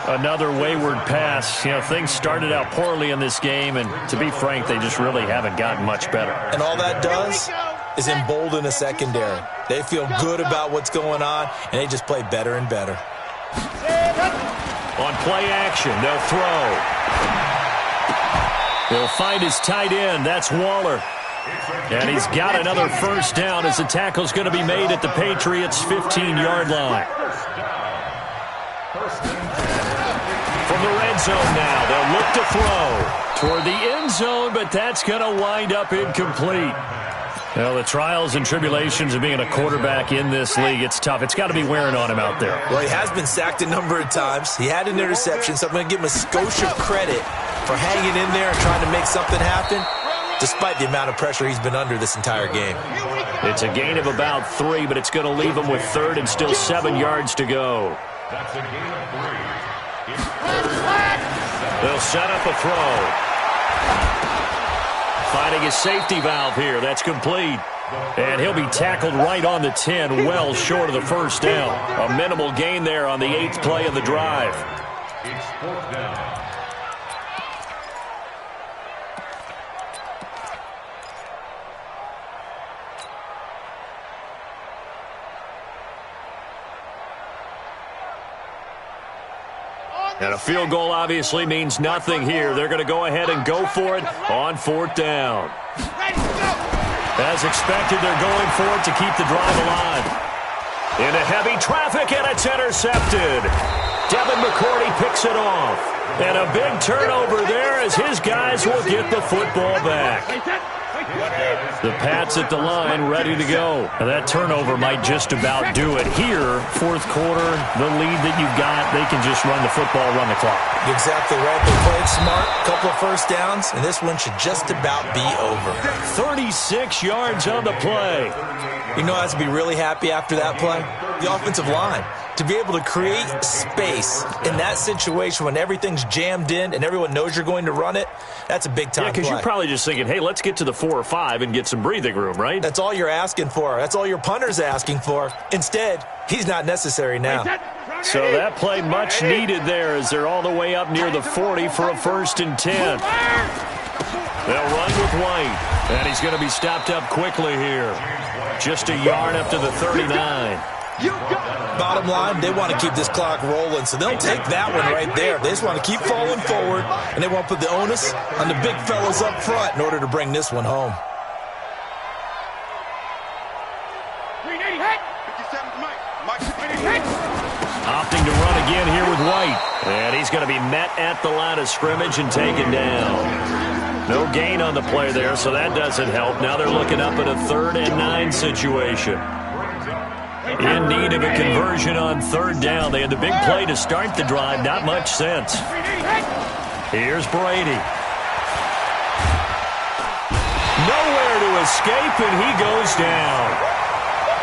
Another wayward pass. You know, things started out poorly in this game, and to be frank, they just really haven't gotten much better. And all that does is embolden a secondary. They feel good about what's going on, and they just play better and better. On play action, they'll throw. They'll find his tight end. That's Waller. And he's got another 1st down as the tackle's going to be made at the Patriots' 15-yard line. From the red zone now, they'll look to throw toward the end zone, but that's going to wind up incomplete. Well, the trials and tribulations of being a quarterback in this league, it's tough. It's got to be wearing on him out there. Well, he has been sacked a number of times. He had an interception, so I'm going to give him a skosh of credit for hanging in there and trying to make something happen, despite the amount of pressure he's been under this entire game. It's a gain of about 3, but it's going to leave him with 3rd and still 7 yards to go. That's a gain of 3. They'll set up a throw. Finding his safety valve here. That's complete. And he'll be tackled right on the 10, well short of the first down. A minimal gain there on the 8th play of the drive. It's 4th down. And a field goal obviously means nothing here. They're going to go ahead and go for it on 4th down. As expected, they're going for it to keep the drive alive. Into heavy traffic, and it's intercepted. Devin McCourty picks it off. And a big turnover there as his guys will get the football back. The Pats at the line ready to go. And that turnover might just about do it. Here, 4th quarter, the lead that you've got, they can just run the football, run the clock. Exactly right. They played smart, couple of first downs, and this one should just about be over. 36 yards on the play. You know, I have to be really happy after that play. The offensive line. To be able to create space in that situation when everything's jammed in and everyone knows you're going to run it, that's a big-time play. Yeah, because you're probably just thinking, hey, let's get to the 4 or 5 and get some breathing room, right? That's all you're asking for. That's all your punter's asking for. Instead, he's not necessary now. So that play much needed there as they're all the way up near the 40 for a 1st and 10. They'll run with White, and he's going to be stopped up quickly here. Just a yard up to the 39. Bottom line, they want to keep this clock rolling, so they'll take that one right there. They just want to keep falling forward, and they want to put the onus on the big fellas up front in order to bring this one home. Opting to run again here with White. And he's going to be met at the line of scrimmage and taken down. No gain on the play there, so that doesn't help. Now they're looking up at a 3rd and 9 situation. In need of a conversion on 3rd down. They had the big play to start the drive. Not much sense. Here's Brady. Nowhere to escape, and he goes down.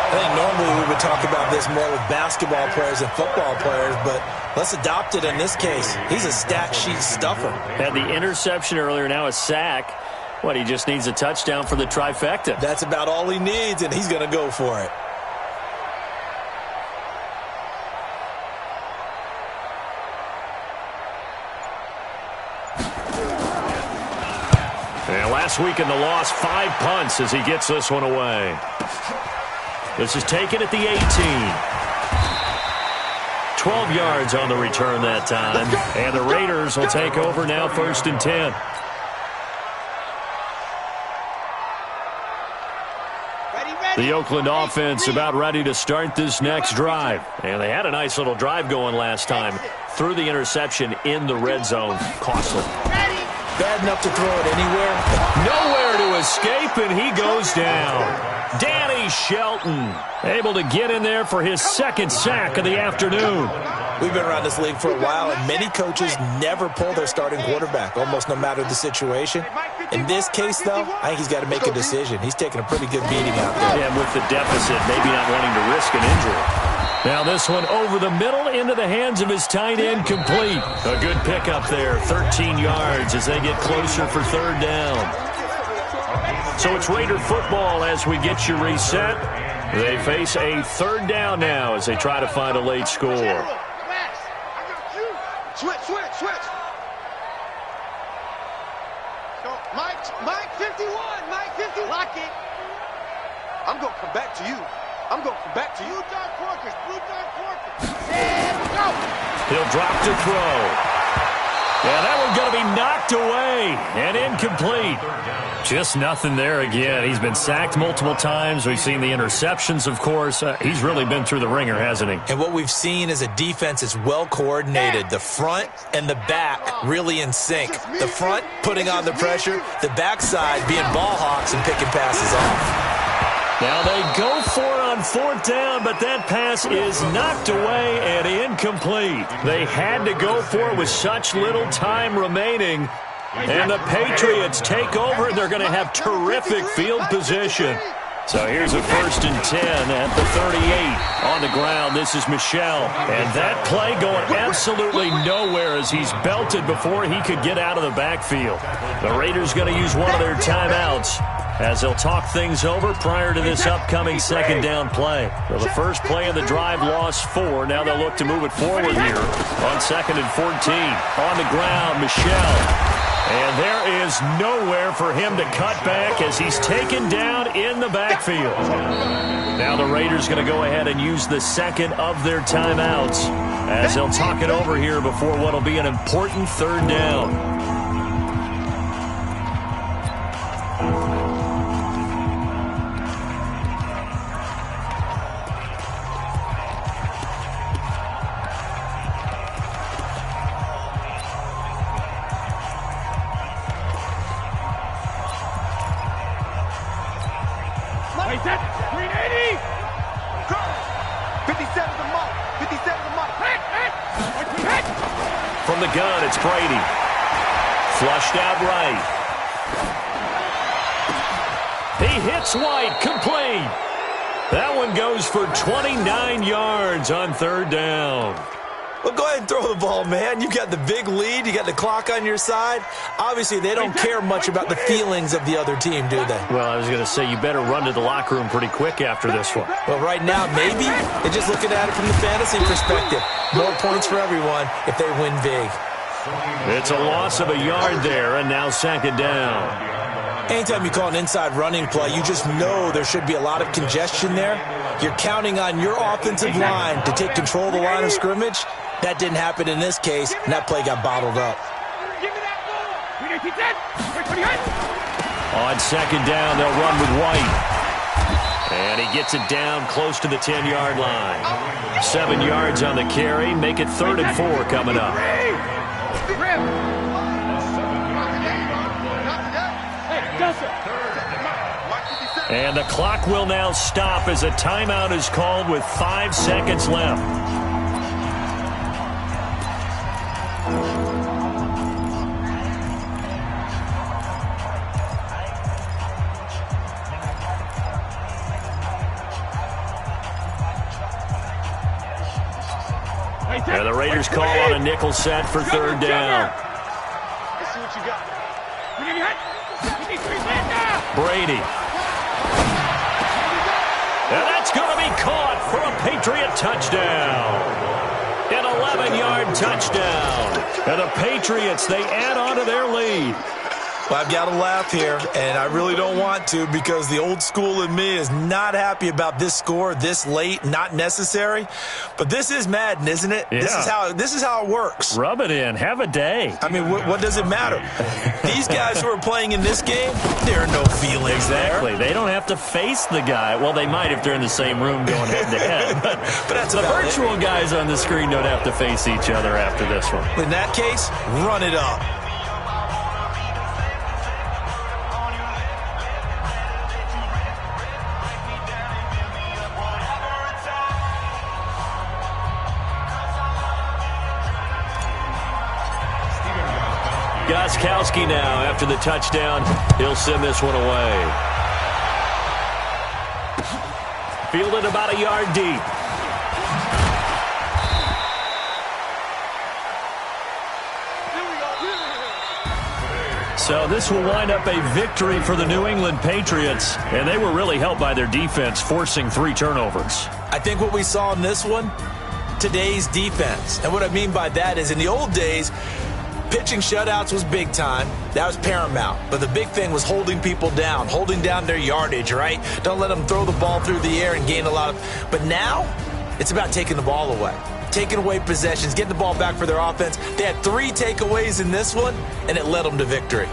I think normally we would talk about this more with basketball players and football players, but let's adopt it in this case. He's a stat sheet stuffer. Had the interception earlier, now a sack. What, he just needs a touchdown for the trifecta. That's about all he needs, and he's going to go for it. And last week in the loss, 5 punts as he gets this one away. This is taken at the 18. 12 yards on the return that time. And the Raiders will take over now 1st and 10. The Oakland offense about ready to start this next drive. And they had a nice little drive going last time. Threw the interception in the red zone. Costly. Bad enough to throw it anywhere. Nowhere to escape, and he goes down. Danny Shelton able to get in there for his 2nd sack of the afternoon. We've been around this league for a while, and many coaches never pull their starting quarterback, almost no matter the situation. In this case, though, I think he's got to make a decision. He's taking a pretty good beating out there. Yeah, with the deficit, maybe not wanting to risk an injury. Now this one over the middle into the hands of his tight end, complete. A good pickup there, 13 yards as they get closer for 3rd down. So it's Raider football as we get you reset. They face a 3rd down now as they try to find a late score. Switch. Mike 51. Lock it. I'm going to come back to you. Blue Dark Porkers. And go. He'll drop to throw. Yeah, that one's going to be knocked away and incomplete. Just nothing there again. He's been sacked multiple times. We've seen the interceptions, of course. He's really been through the ringer, hasn't he? And what we've seen is a defense that's well coordinated. The front and the back really in sync. The front putting on the pressure, the backside being ball hawks and picking passes off. Now they go for it on 4th down, but that pass is knocked away and incomplete. They had to go for it with such little time remaining. And the Patriots take over, and they're going to have terrific field position. So here's a 1st and 10 at the 38. On the ground, this is Michel. And that play going absolutely nowhere as he's belted before he could get out of the backfield. The Raiders going to use one of their timeouts as they'll talk things over prior to this upcoming 2nd down play. So the first play of the drive lost 4. Now they'll look to move it forward here on 2nd and 14. On the ground, Michel. And there is nowhere for him to cut back as he's taken down in the backfield. Now the Raiders going to go ahead and use the 2nd of their timeouts as they'll talk it over here before what will be an important 3rd down. From the gun, it's Brady. Flushed out right. He hits White, complete. That one goes for 29 yards on 3rd down. Well, go ahead and throw the ball, man. You've got the big lead. You got the clock on your side. Obviously, they don't care much about the feelings of the other team, do they? Well, I was going to say you better run to the locker room pretty quick after this one. Well, right now, maybe. They're just looking at it from the fantasy perspective. More points for everyone if they win big. It's a loss of a yard there, and now 2nd down. Anytime you call an inside running play, you just know there should be a lot of congestion there. You're counting on your offensive line to take control of the line of scrimmage. That didn't happen in this case, and that play got bottled up. On 2nd down, they'll run with White. And he gets it down close to the 10-yard line. 7 yards on the carry. Make it 3rd and 4 coming up. And the clock will now stop as a timeout is called with 5 seconds left. And the Raiders call on a nickel set for 3rd down. Let's see what you got. Brady. And that's going to be caught for a Patriot touchdown. An 11-yard touchdown. And the Patriots, they add on to their lead. Well, I've got to laugh here, and I really don't want to because the old school in me is not happy about this score this late, not necessary. But this is Madden, isn't it? Yeah. This is how it works. Rub it in. Have a day. I mean, what does it matter? These guys who are playing in this game, there are no feelings exactly. there. They don't have to face the guy. Well, they might if they're in the same room going head-to-head. But that's the virtual guys on the screen don't have to face each other after this one. In that case, run it up. Gostkowski now, after the touchdown, he'll send this one away. Fielded about a yard deep. So this will wind up a victory for the New England Patriots, and they were really helped by their defense, forcing 3 turnovers. I think what we saw in this one, today's defense. And what I mean by that is in the old days, pitching shutouts was big time. That was paramount. But the big thing was holding people down, holding down their yardage, right? Don't let them throw the ball through the air and gain a lot of... But now, it's about taking the ball away. Taking away possessions, getting the ball back for their offense. They had 3 takeaways in this one, and it led them to victory.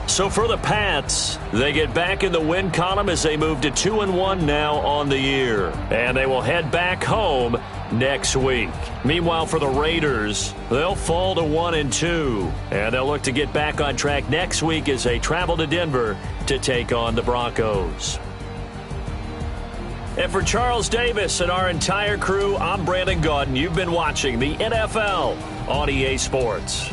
So for the Pats, they get back in the win column as they move to 2-1 now on the year. And they will head back home next week. Meanwhile, for the Raiders, they'll fall to 1-2. And they'll look to get back on track next week as they travel to Denver to take on the Broncos. And for Charles Davis and our entire crew, I'm Brandon Gaudin. You've been watching the NFL on EA Sports.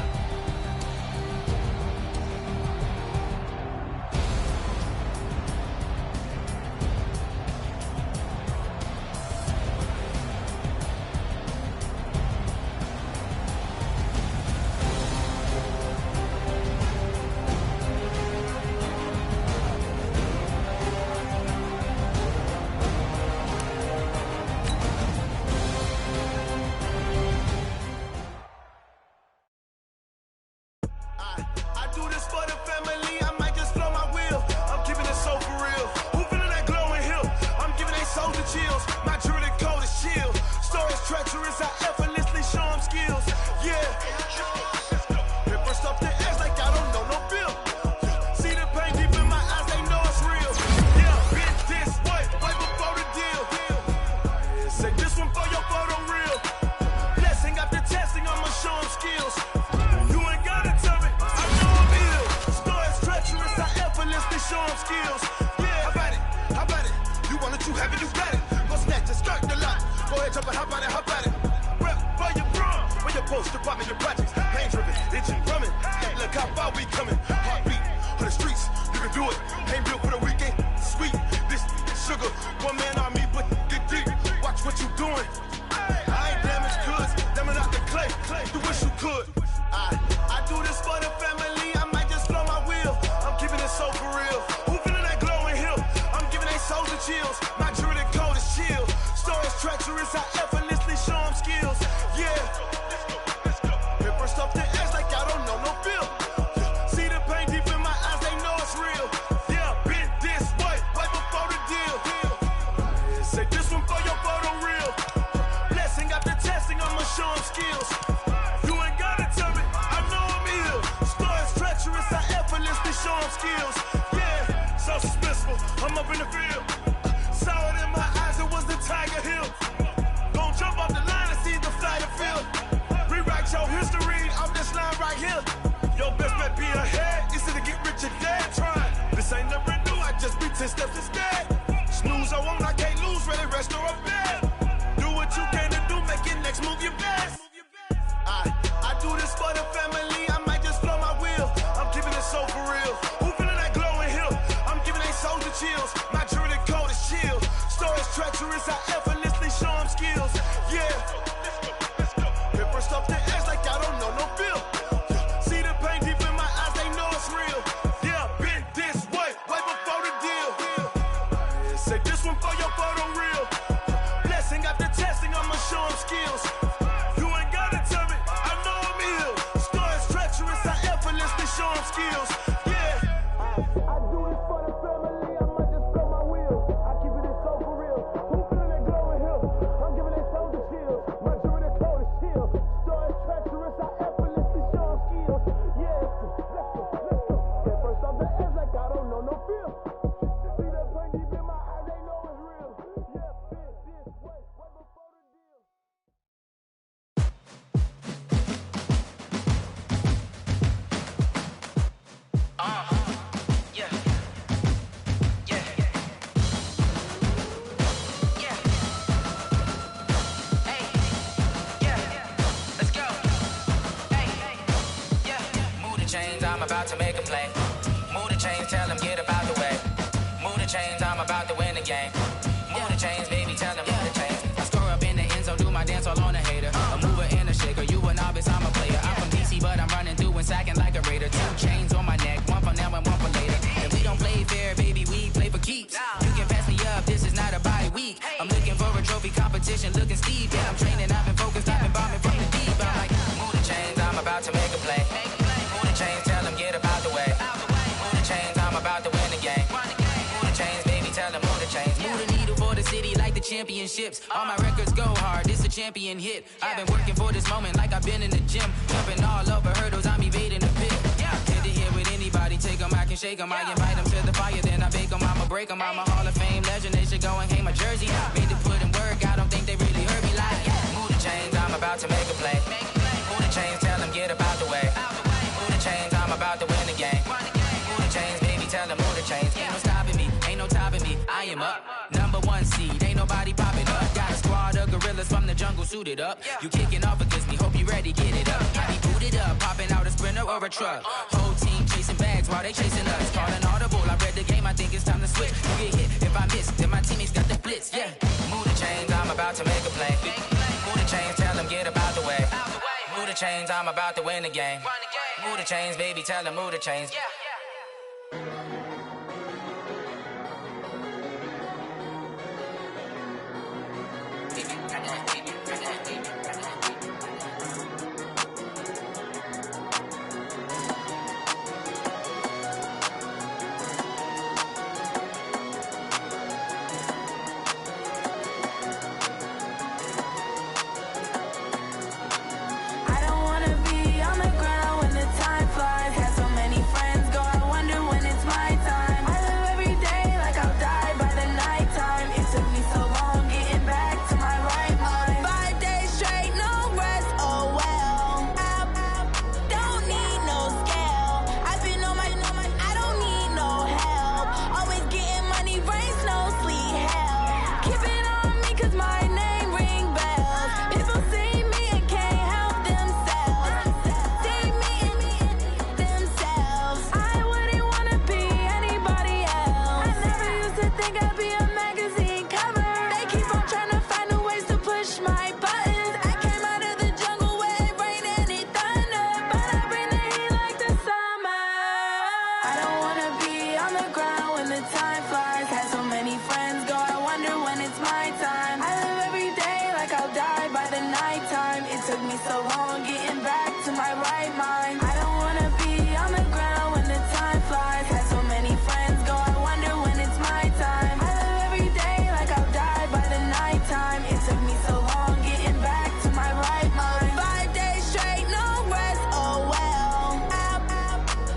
soldier chills. My jewelry coat is chill. Stories treacherous, I effortlessly show them skills. Yeah. Hit first off the edge like I don't know no bill. See the pain deep in my eyes, they know it's real. Yeah, been this way, way before the deal. Say this one for your photo real. Blessing after testing, I'ma show them skills. You ain't gotta tell me, I know I'm ill. Stories treacherous, I effortlessly show them skills. Yeah, how about it? You want it, you have it, you got it. Go snatch it, skirt the lot. Go ahead, jump it, how about it? Rep for your bro, for your post, department, your projects. Pain driven, itching, drumming. Look how far we coming. Heartbeat on the streets, you can do it. Ain't built for the weekend, sweet. This sugar, one man army, but get deep. Watch what you doing. I ain't damaged goods, damn out the clay. You wish you could. I do this for the family, I might just blow my wheel. I'm keeping it so for real. Who feeling that glowing hill? I'm giving they soldier chills. My jewelry coat is chill. Stories treacherous, I effortlessly show them skills. Yeah. Hit first off the edge like I don't know no bill. See the pain deep in my eyes, they know it's real. Yeah, been this way, way before the deal. Say this one for your photo real. Blessing after testing, I'ma show them skills. You ain't gotta tell me, I know I'm ill. Stories treacherous, I effortlessly show them skills. Yeah, so suspenseful, I'm up in the field. Saw it in my eyes, it was the Tiger Hill. Gon' jump off the line and see the flight of field. Rewrite your history off this line right here. Your best bet be ahead, instead of get rich or dead trying. This ain't never new, I just be 10 steps instead. Snooze, I won't, I can't lose, ready, rest or a bed. Do what you can to do, make your next move your best. I do this for the family, I might just blow my wheel. I'm keeping it so for real. Who feeling that glowing hill? I'm giving they soldier chills. My jewelry coat is chill. Stories treacherous, I effortlessly show them skills. Yeah. Hit first off the edge like I don't know no bill. See the pain deep in my eyes, they know it's real. Yeah, been this way, way before the deal. Say this one for your photo real. Blessing after testing, I'ma show them skills. You ain't gotta tell me, I know I'm ill. Stories treacherous, I effortlessly show them skills. Yeah. I do this for the family, I might just blow my wheel. I keep it so for real. Who feeling that glowing hill? I'm giving they soldier chills. My jewelry coat is chill. Stories treacherous, I effortlessly show them skills. Yeah, let's go. Get first off the edge like I don't know no feel. See that pain deep in my eyes, they know it's real. Yeah, been this way, way before the deal. I'm about to make a play. Move the chains, tell them get about the way. Move the chains, I'm about to win the game. Move the chains, baby, tell them move the chains. I score up in the end zone, do my dance all on a hater. A mover and a shaker, you a novice, I'm a player. I'm from DC, but I'm running through and sacking like a raider. 2 chains on my neck, one for now and one for later. If we don't play fair, baby, we play for keeps. You can pass me up, this is not a bye week. I'm looking for a trophy competition, looking steep. Yeah, I'm training, I've been focused, I've been bombing from the deep. I'm like, move the chains, I'm about to make a play. Move the chains, tell them get about the way. Move the chains, I'm about to win the game. Move the chains, baby, tell them move the chains. Move the needle for the city like the championships. All my records go hard, this a champion hit. I've been working for this moment like I've been in the gym. Jumping all over hurdles, I'm evading the pit. Head to head with anybody, take them, I can shake them. I invite them to the fire, then I bake them, I'ma break them. I'm a Hall of Fame legend, they should go and hang my jersey. Made to put in work, I don't think they really heard me like. Move the chains, I'm about to make a play. Move the chains, tell them get about the way. Move the chains, I'm about to win the game. Move the chains, baby, tell them move the chains. Ain't no stopping me, ain't no topping me. I am up, number 1 seed, ain't nobody popping up. Got a squad of gorillas from the jungle suited up. You kicking off against me, hope you ready, get it up. I be booted up, popping out a sprinter or a truck. Whole team chasing bags while they chasing us. Calling audible, I read the game, I think it's time to switch. You get hit, if I miss, then my teammates got the blitz, yeah. Move the chains, I'm about to make a play. Move the chains, tell them get about the way. Move the chains, I'm about to win the game. Move the chains, baby, tell them move the chains. so long getting back to my right mind. I don't wanna be on the ground when the time flies. Had so many friends go, I wonder when it's my time. I live every day like I'll die by the nighttime. It took me so long getting back to my right mind. 5 days straight, no rest, oh well. I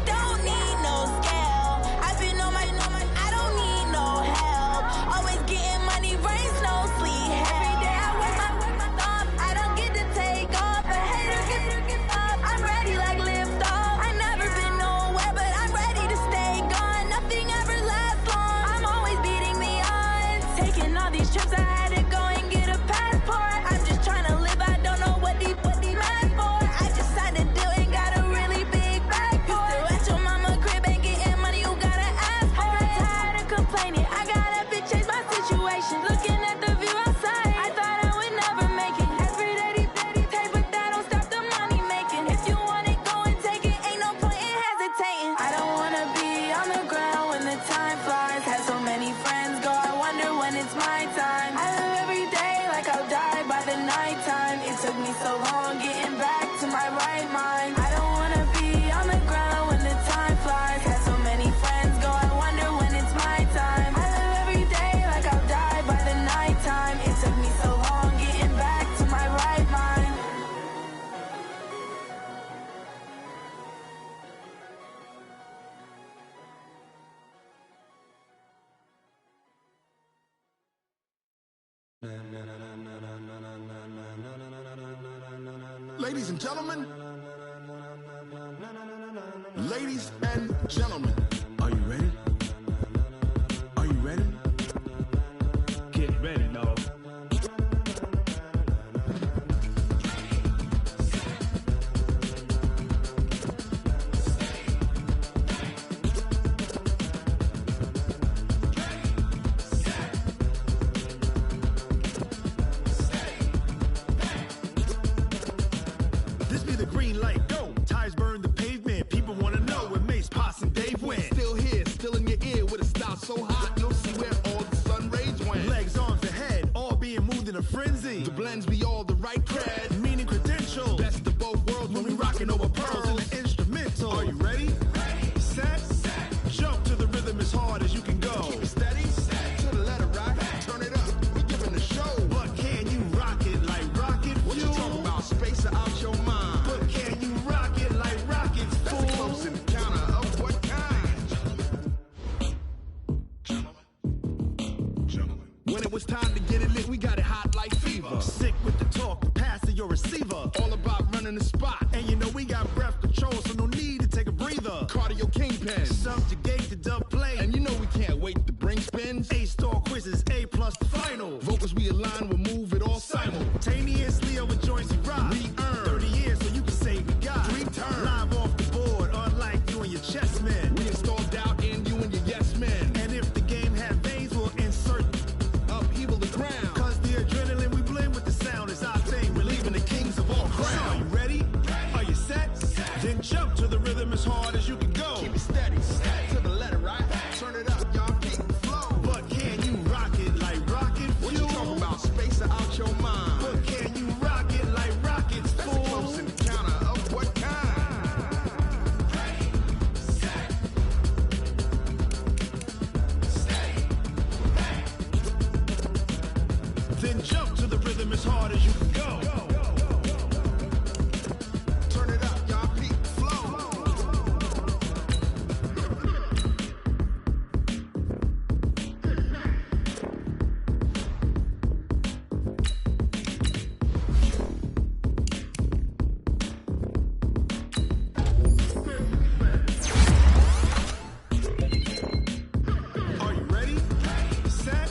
don't need no scale. I've been on my, I don't need no help. Always getting money, rain, snow, sleet, every day I work my thumb. I don't get to take off, a hater get up. I'm ready like lift off. I never been nowhere, but I'm ready to stay gone. Nothing ever lasts long. I'm always beating the odds. Taking all these trips, I had to go and get a passport. I'm just trying to live, I don't know what these mad for. I just signed a deal and got a really big bag for it. Still at your mama crib and getting money, you gotta ask for it. I'm tired of complaining, I gotta change my situation. Looking at the view outside, I thought I would never make it. Every day they take, but that don't stop the money making. If you want it, go and take it, ain't no point in hesitating. I don't wanna be on the ground when the time flies. Had so many friends go, I wonder when it's my time. I live every day like I'll die by the nighttime. It took me so long getting back to my right mind. I don't wanna be on the ground when the time flies. Had so many friends go, I wonder when it's my time. I live every day like I'll die by the nighttime. It took me so long getting back to my right mind. Ladies and gentlemen, ladies and gentlemen, are you ready? Are you ready? Get ready, dog. This be the green light, go. Tires burn the pavement. People wanna know where Mace, Potts, and Dave went. Still here, still in your ear with a style so hot, you'll see where all the sun rays went. Legs, arms, and head, all being moved in a frenzy. The blends be all the right cred, meaning credentials. Best of both worlds when we rockin' over pearls in the instrumental. Are you ready? Set, jump to the rhythm as hard as you can go. Keep it steady, to the letter right, turn it up, we giving the show. But can you rock it like rocket fuel? What you talking about, space or out your mind? But can you rock it like rockets, fool? That's a close encounter of what kind? Gentlemen. When it was time to get it lit, we got it hot like fever. Sick with the talk, the pass to your receiver. All about running the spot. And you know we got breath control, so no need to take a breather. Cardio kingpin, subjugate the dub play. And you know we can't wait to bring spins. A-star quizzes, A+ the final. Vocals we align, we'll move it all simultaneously over joints and rock. We earn 30 years, so you can say we got 3 turns. Live off the board, unlike you and your chess men. We install doubt in you and your yes men. And if the game had veins, we'll insert upheaval the ground. Cause the adrenaline we blend with the sound is our thing. We're leaving the kings of all crowns. So are you ready? Are you set? Then jump to the rhythm as hard as you can go. Keep it steady, to the letter right. Turn it up, y'all keep the flow. But can you rock it like rocket fuel? What you talking about, space or out your mind? But can you rock it like rockets, fool? That's a close encounter of what kind? Then jump to the rhythm as hard as you can go. Turn it up, y'all peak flow. Are you ready? Set,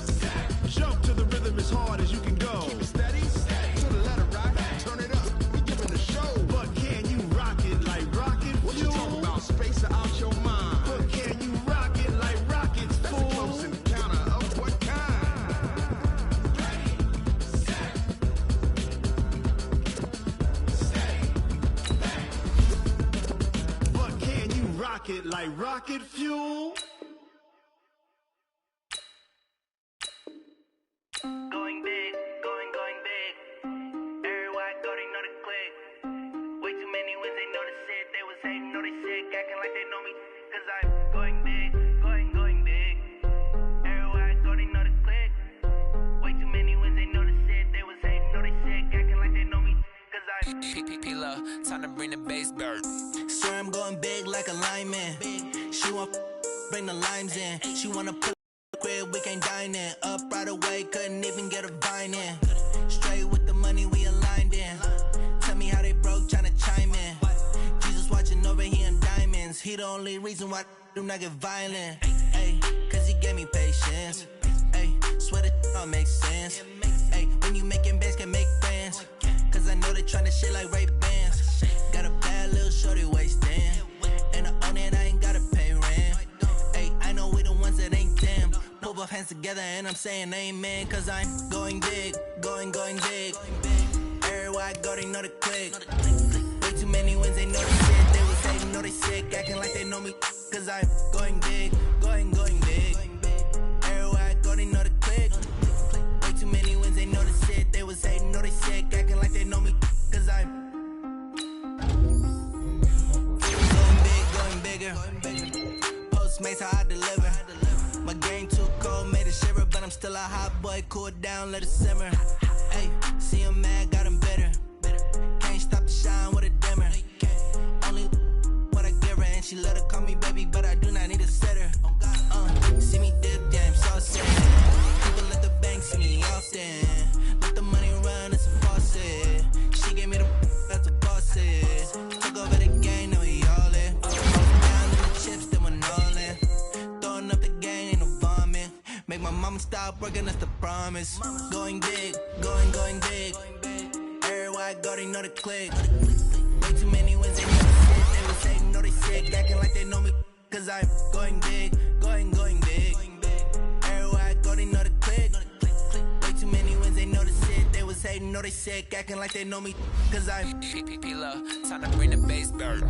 jump to the rhythm as hard as you can go. Keep it steady, to the letter right. Turn it up, we giving the show. But can you rock it like rocket fuel? What you talking about, space or out your mind? But can you rock it like rockets, fool? That's a close encounter of what kind? But can you rock it like rocket fuel? Going big, going big. Everywhere I go, they know the click. time to bring the bass bird. Swear I'm going big like a lineman. She want bring the limes in. She wanna put crib, we can't dine in. Up right away, couldn't even get a vine in. Straight with the money we aligned in. Tell me how they broke, tryna chime in. Jesus watching over here in diamonds. He the only reason why do not get violent. Ay, cause he gave me patience. Ay, swear that don't make sense. Ay, when you making bands, can make friends. Cause I know they tryna shit like Ray-Bans. Got a bad little shorty wasting. And I own it, I ain't gotta pay rent. Ay, I know we the ones that ain't them. Put both hands together and I'm saying amen. Cause I'm going big, going big. Everywhere I go, they know the click. Way too many wins, they know the shit. They was hating, know they sick, acting like they know me. Cause I'm going big, going big. Everywhere I go, they know the click. Way too many wins, they know the shit. They was hating, know they sick, acting like they know me. Cause I'm going bigger. Postmates how I deliver. My game too cold, made it shiver, but I'm still a hot boy. Cool it down, let it simmer. Hey, see him mad, got him bitter. Can't stop the shine with a dimmer. Only what I give her, and she let her call me baby, but I do not need a sitter. See me dip, damn, so sick. People at the bank see me often. Let the money run, it's a faucet. She gave me the that's a boss is. Took over the game, now we all in. Down in the chips, then we're all in. Throwing up the game, ain't no vomit. Make my mama stop working, that's the promise. Going big, going big. Everywhere I go, they know the click. Way too many wins, they know the shit. They was hating, know they sick, acting like they know me. Cause I'm going big, going big. Everywhere I go, they know the click. Way too many wins, they know the shit. They was hating, know they sick, acting like they know me. Cause I'm P-P-P-Love, time to bring the bass bird.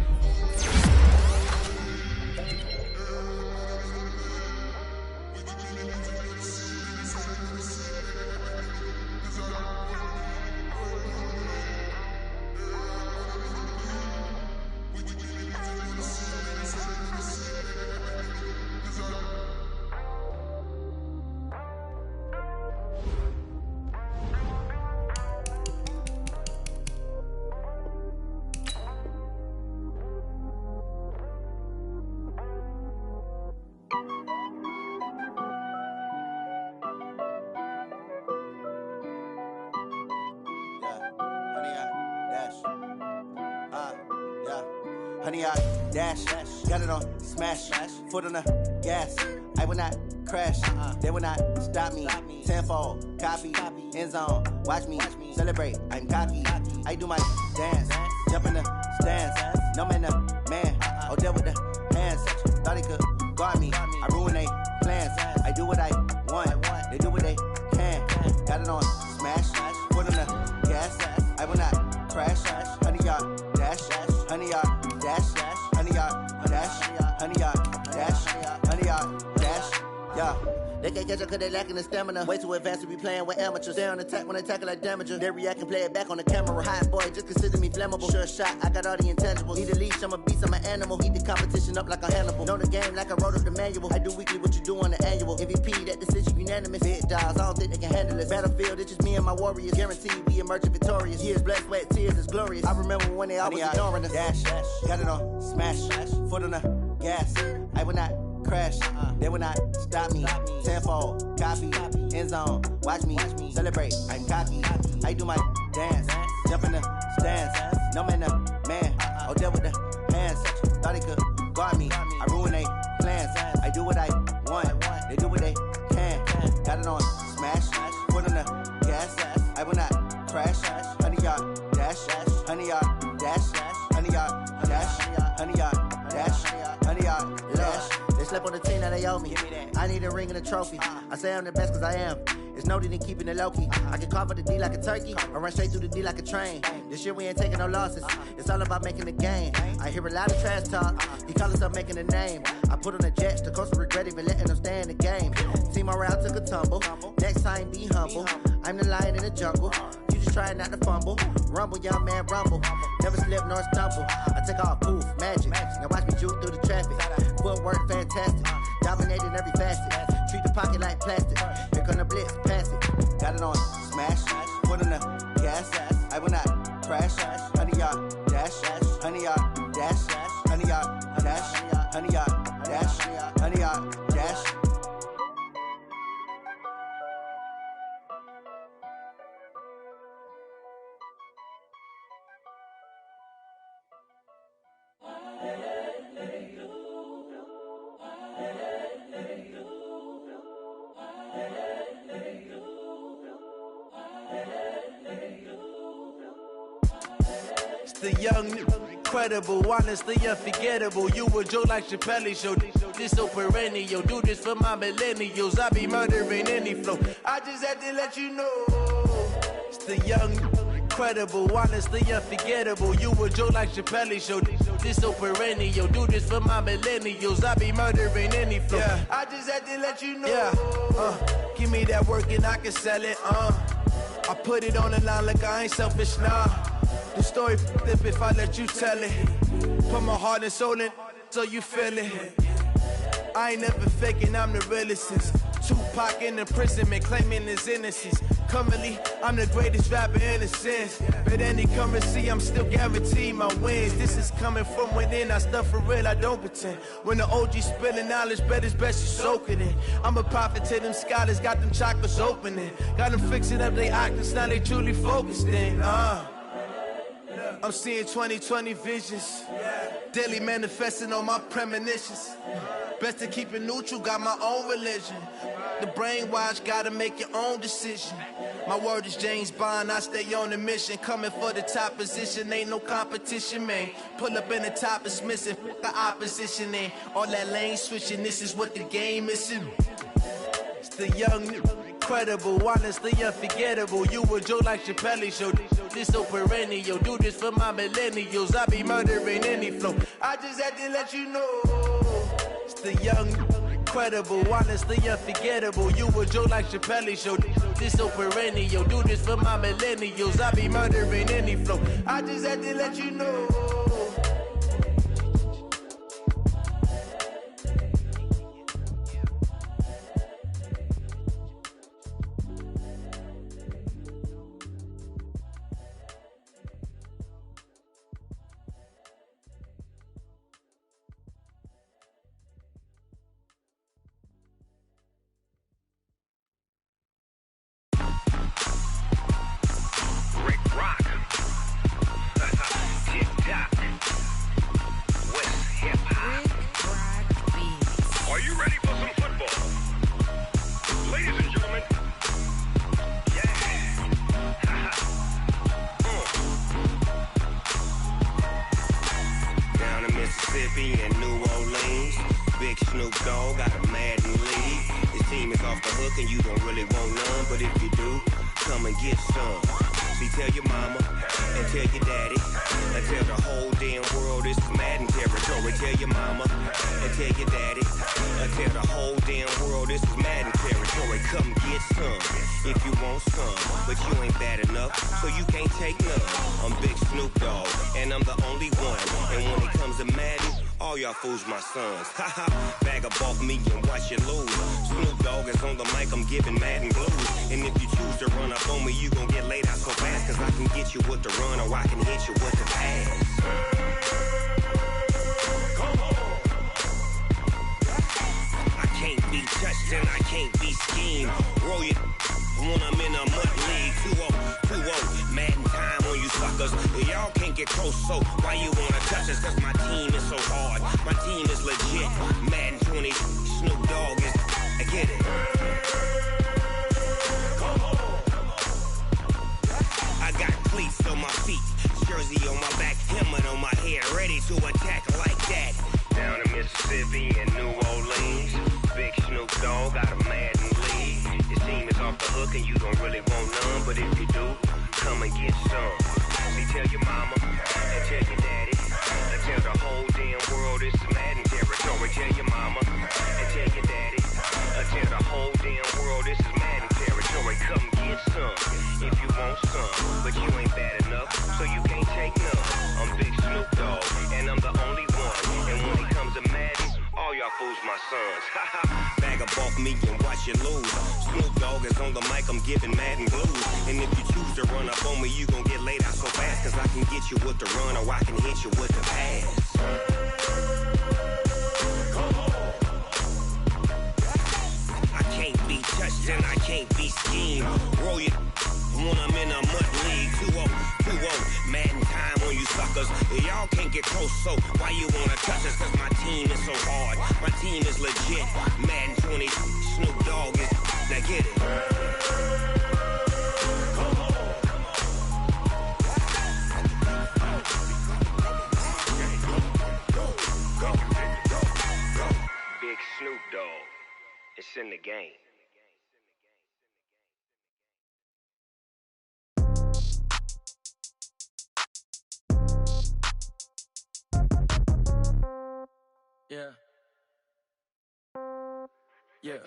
Honey, I dash, got it on smash, foot on the gas. I will not crash, they will not stop me. Tenfold, copy, end zone, watch me celebrate. I'm cocky, I do my dance, jump in the stands. No man, the man, oh, deal with the hands. Thought he could guard me, I ruin they plans. I do what I want, they do what they can. Got it on smash, foot on the gas. I will not crash, honey, y'all dash, honey, y'all dash, honey, y'all dash, honey, y'all dash, honey, y'all dash, yeah. They can't catch up cause they lacking the stamina. Way too advanced to be playing with amateurs. Stay on attack when they tackle like damager. They react and play it back on the camera. Hot boy, just consider me flammable. Sure shot, I got all the intangibles. Need a leash, I'm a beast, I'm an animal. Heat the competition up like a Hannibal. Know the game like I wrote up the manual. I do weekly what you do on the annual. MVP, that decision unanimous. Big dogs, I don't think they can handle it. Battlefield, it's just me and my warriors. Guaranteed we emerging victorious. Years, blood, sweat, tears, it's glorious. I remember when they always ignoring us. Dash, got it on smash, foot on the gas. I will not crash, they will not stop me. Tenfold, copy, end zone, watch me celebrate. I'm cocky, I do my dance, jump in the stands. No man, the man, oh, deal with the hands. Thought he could guard me, I ruin they plans. I do what I want, they do what they can. Got it on smash, foot on the gas. I will not crash, honey, y'all dash, honey, y'all dash, honey, y'all dash, honey, y'all dash, honey, y'all dash. They slept on the team that they owe me. I need a ring and a trophy. I say I'm the best cause I am. It's no need in keeping it low-key. I can carve up the D like a turkey or run straight through the D like a train. This year we ain't taking no losses. It's all about making the game. I hear a lot of trash talk. He call himself making a name. I put on the Jets. The coach will regret even letting them stay in the game. Team morale took a tumble. Next time be humble. I'm the lion in the jungle. You just try not to fumble. Rumble, young man, rumble. Never slip nor stumble. I take off, poof, magic. Now watch me juke through the traffic. Footwork fantastic. Dominating every facet. Treat the pocket like plastic. Here come the blitz, pass it. Got it on smash, foot on the gas. I will not crash. Honey, y'all dash, 100 yard dash, 100 yard dash, 100 yard dash, 100 yard dash. The young, incredible, honestly unforgettable. You a joke like Chappelle Show. This so perennial. Do this for my millennials. I be murdering any flow. I just had to let you know. It's the young, incredible, honestly unforgettable. You a joke like Chappelle Show. This so perennial. Do this for my millennials. I be murdering any flow. Yeah. I just had to let you know. Yeah. Give me that work and I can sell it. I put it on the line like I ain't selfish, nah. The story flip if I let you tell it. Put my heart and soul in so you feel it. I ain't never faking, I'm the realest since Tupac in imprisonment, claiming his innocence. Currently, I'm the greatest rapper in a sense. But any currency, I'm still guaranteed my wins. This is coming from within, I stuff for real, I don't pretend. When the OG spilling knowledge, bet it's best you soak it in. I'm a prophet to them scholars, got them chakras opening. Got them fixing up they octaves, now they truly focused in. I'm seeing 2020 visions, daily manifesting on my premonitions. Best to keep it neutral, got my own religion. The brainwash, gotta make your own decision. My word is James Bond, I stay on the mission. Coming for the top position, ain't no competition, man. Pull up in the top, it's missing, the opposition ain't. All that lane switching, this is what the game is in. It's the young, incredible, honestly unforgettable. You a joke like Chappelle Show. This so perennial. Do this for my millennials. I be murdering any flow. I just had to let you know. It's the young, incredible, honestly unforgettable. You a joke like Chappelle Show. This so perennial. Do this for my millennials. I be murdering any flow. I just had to let you know. My sons, bag up off me and watch you lose. Snoop Dogg is on the mic, I'm giving Madden blues. And if you choose to run up on me, you gon' get laid out so fast. Cause I can get you with the run or I can hit you with the pass. Come on. I can't be touched and I can't be schemed. Roll you when I'm in a mud league. 2-0, Madden time on you suckers. Y'all can't get close, so why you wanna touch us? Cause my team is so hard. My team is legit. Madden 20, Snoop Dogg is. I get it. Come on. I got cleats on my feet, jersey on my back, helmet on my head, ready to attack like that. Down in Mississippi and New Orleans, big Snoop Dogg got a Madden league. Your team is off the hook and you don't really want none, but if you do, come and get some. See, tell your mama and tell your daddy. And tell the whole damn world it's Madden territory. Tell your mama and tell your daddy. And tell the whole damn world this is Madden territory. Come get some if you want some, but you ain't bad enough, so you can't take none. I'm Big Snoop Dogg, and I'm the only one. And when it comes to Madden, all y'all fools my sons. Bag up off me and watch you lose. Snoop Dogg is on the mic, I'm giving Madden blues. And if you choose to run up on me, you gon' get laid out so fast. Cause I can get you with the run or I can hit you with the pass. I can't be touched and I can't be schemed. Roll you when I'm in a mud league. 2-0, Madden time on you suckers. Y'all can't get close, so why you wanna touch us? Cause my team is so hard. My team is legit. Madden 20, Snoop Dogg is. Now get it. Big Snoop Dogg. It's in the game. Yeah. Yeah.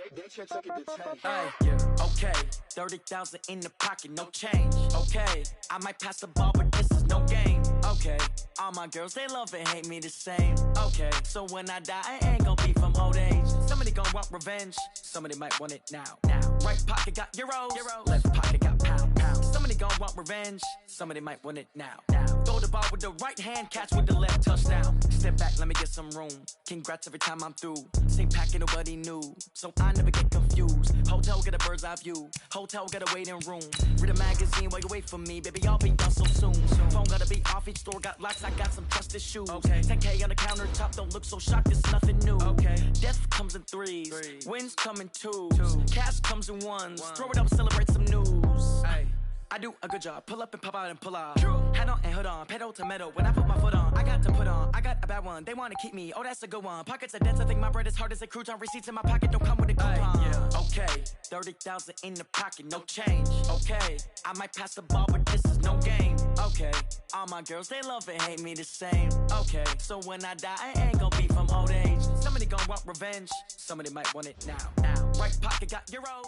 Hey, yeah. Okay. 30,000 in the pocket, no change. Okay. I might pass the ball, but this is no game. Okay. All my girls, they love and hate me the same. Okay. So when I die, I ain't gonna be from old age. Somebody gonna want revenge. Somebody might want it now. Right pocket got euros. Left pocket got pounds. Somebody gonna want revenge. Somebody might want it now. Throw the ball with the right hand, catch with the left, touchdown. Step back, let me get some room. Congrats every time I'm through. Same packet, nobody knew, so I never get confused. Hotel, get a bird's eye view. Hotel, get a waiting room. Read a magazine while you wait for me, baby, I'll be done so soon. Phone gotta be off, each store got locks, I got some trusted shoes. Okay. 10K on the countertop, don't look so shocked, it's nothing new. Okay. Death comes in threes. Wins come in twos. Cash comes in ones. Throw it up, celebrate some news. Ay. I do a good job, pull up and pop out and pull out. Head on and hood on, pedal to metal. When I put my foot on, I got to put on. I got a bad one, they wanna keep me, oh that's a good one. Pockets are dense, I think my bread is hard as a crouton. Receipts in my pocket don't come with a coupon. Yeah. Okay, 30,000 in the pocket, no change. Okay, I might pass the ball, but this is no game. Okay, all my girls, they love and hate me the same. Okay, so when I die, I ain't gonna be from old age. Somebody gonna want revenge, somebody might want it now. Right pocket got euros.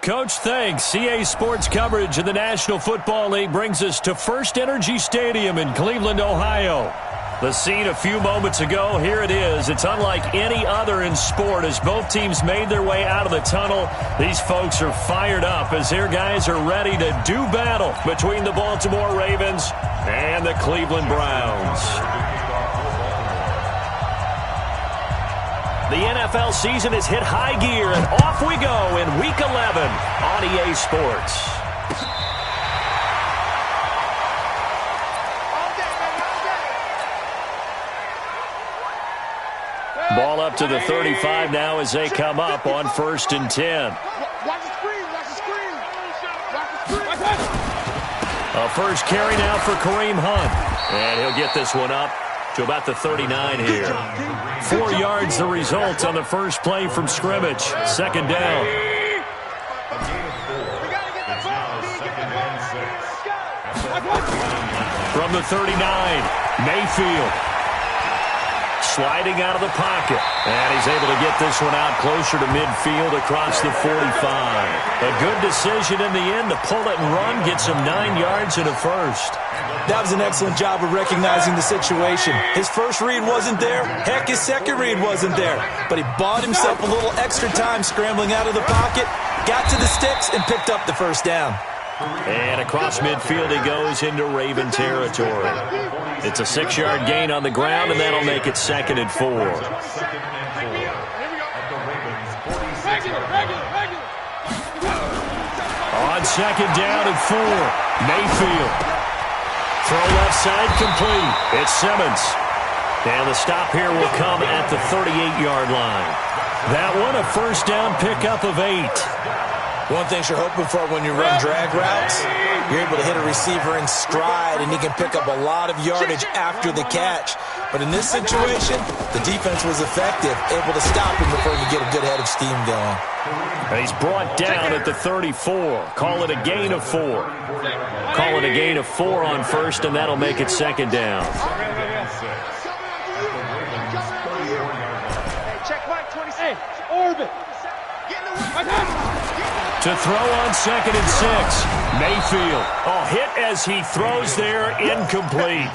Coach, thanks. CA Sports coverage of the National Football League brings us to First Energy Stadium in Cleveland, Ohio. The scene a few moments ago, here it is. It's unlike any other in sport as both teams made their way out of the tunnel. These folks are fired up as their guys are ready to do battle between the Baltimore Ravens and the Cleveland Browns. The NFL season has hit high gear, and off we go in Week 11 on EA Sports. Ball up to the 35 now as they come up on 1st and 10. A first carry now for Kareem Hunt, and he'll get this one up to about the 39 here. 4 yards the result on the first play from scrimmage. Second down. From the 39, Mayfield. Sliding out of the pocket. And he's able to get this one out closer to midfield across the 45. A good decision in the end to pull it and run, get some 9 yards and a first. That was an excellent job of recognizing the situation. His first read wasn't there. Heck, his second read wasn't there. But he bought himself a little extra time scrambling out of the pocket, got to the sticks, and picked up the first down. And across midfield he goes into Raven territory. It's a 6-yard gain on the ground, and that'll make it 2nd and 4. On 2nd down and 4, Mayfield. Throw left side complete. It's Simmons. And the stop here will come at the 38-yard line. That one a first down pickup of 8. One thing you're hoping for when you run drag routes, you're able to hit a receiver in stride, and he can pick up a lot of yardage after the catch. But in this situation, the defense was effective, able to stop him before he could get a good head of steam going. He's brought down at the 34. Call it a gain of 4. Call it a gain of 4 on first, and that'll make it 2nd down. Check Mike 26. Orbit. To throw on 2nd and 6. Mayfield. Oh, hit as he throws there, incomplete.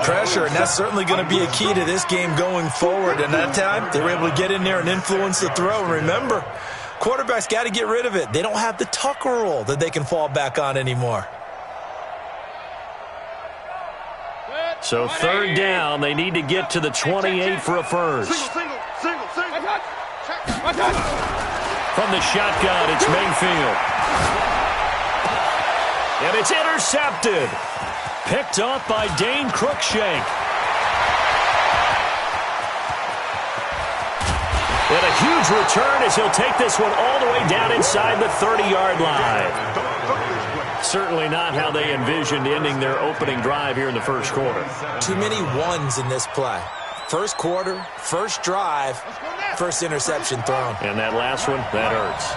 Pressure, and that's certainly going to be a key to this game going forward. And that time, they were able to get in there and influence the throw. And remember, Quarterbacks got to get rid of it. They don't have the Tucker rule that they can fall back on anymore. So third down, they need to get to the 28 for a first. From the shotgun, it's Mayfield. And it's intercepted. Picked off by Dane Cruikshank. And a huge return as he'll take this one all the way down inside the 30-yard line. Certainly not how they envisioned ending their opening drive here in the first quarter. Too many ones in this play. First quarter, first drive, first interception thrown. And that last one, that hurts.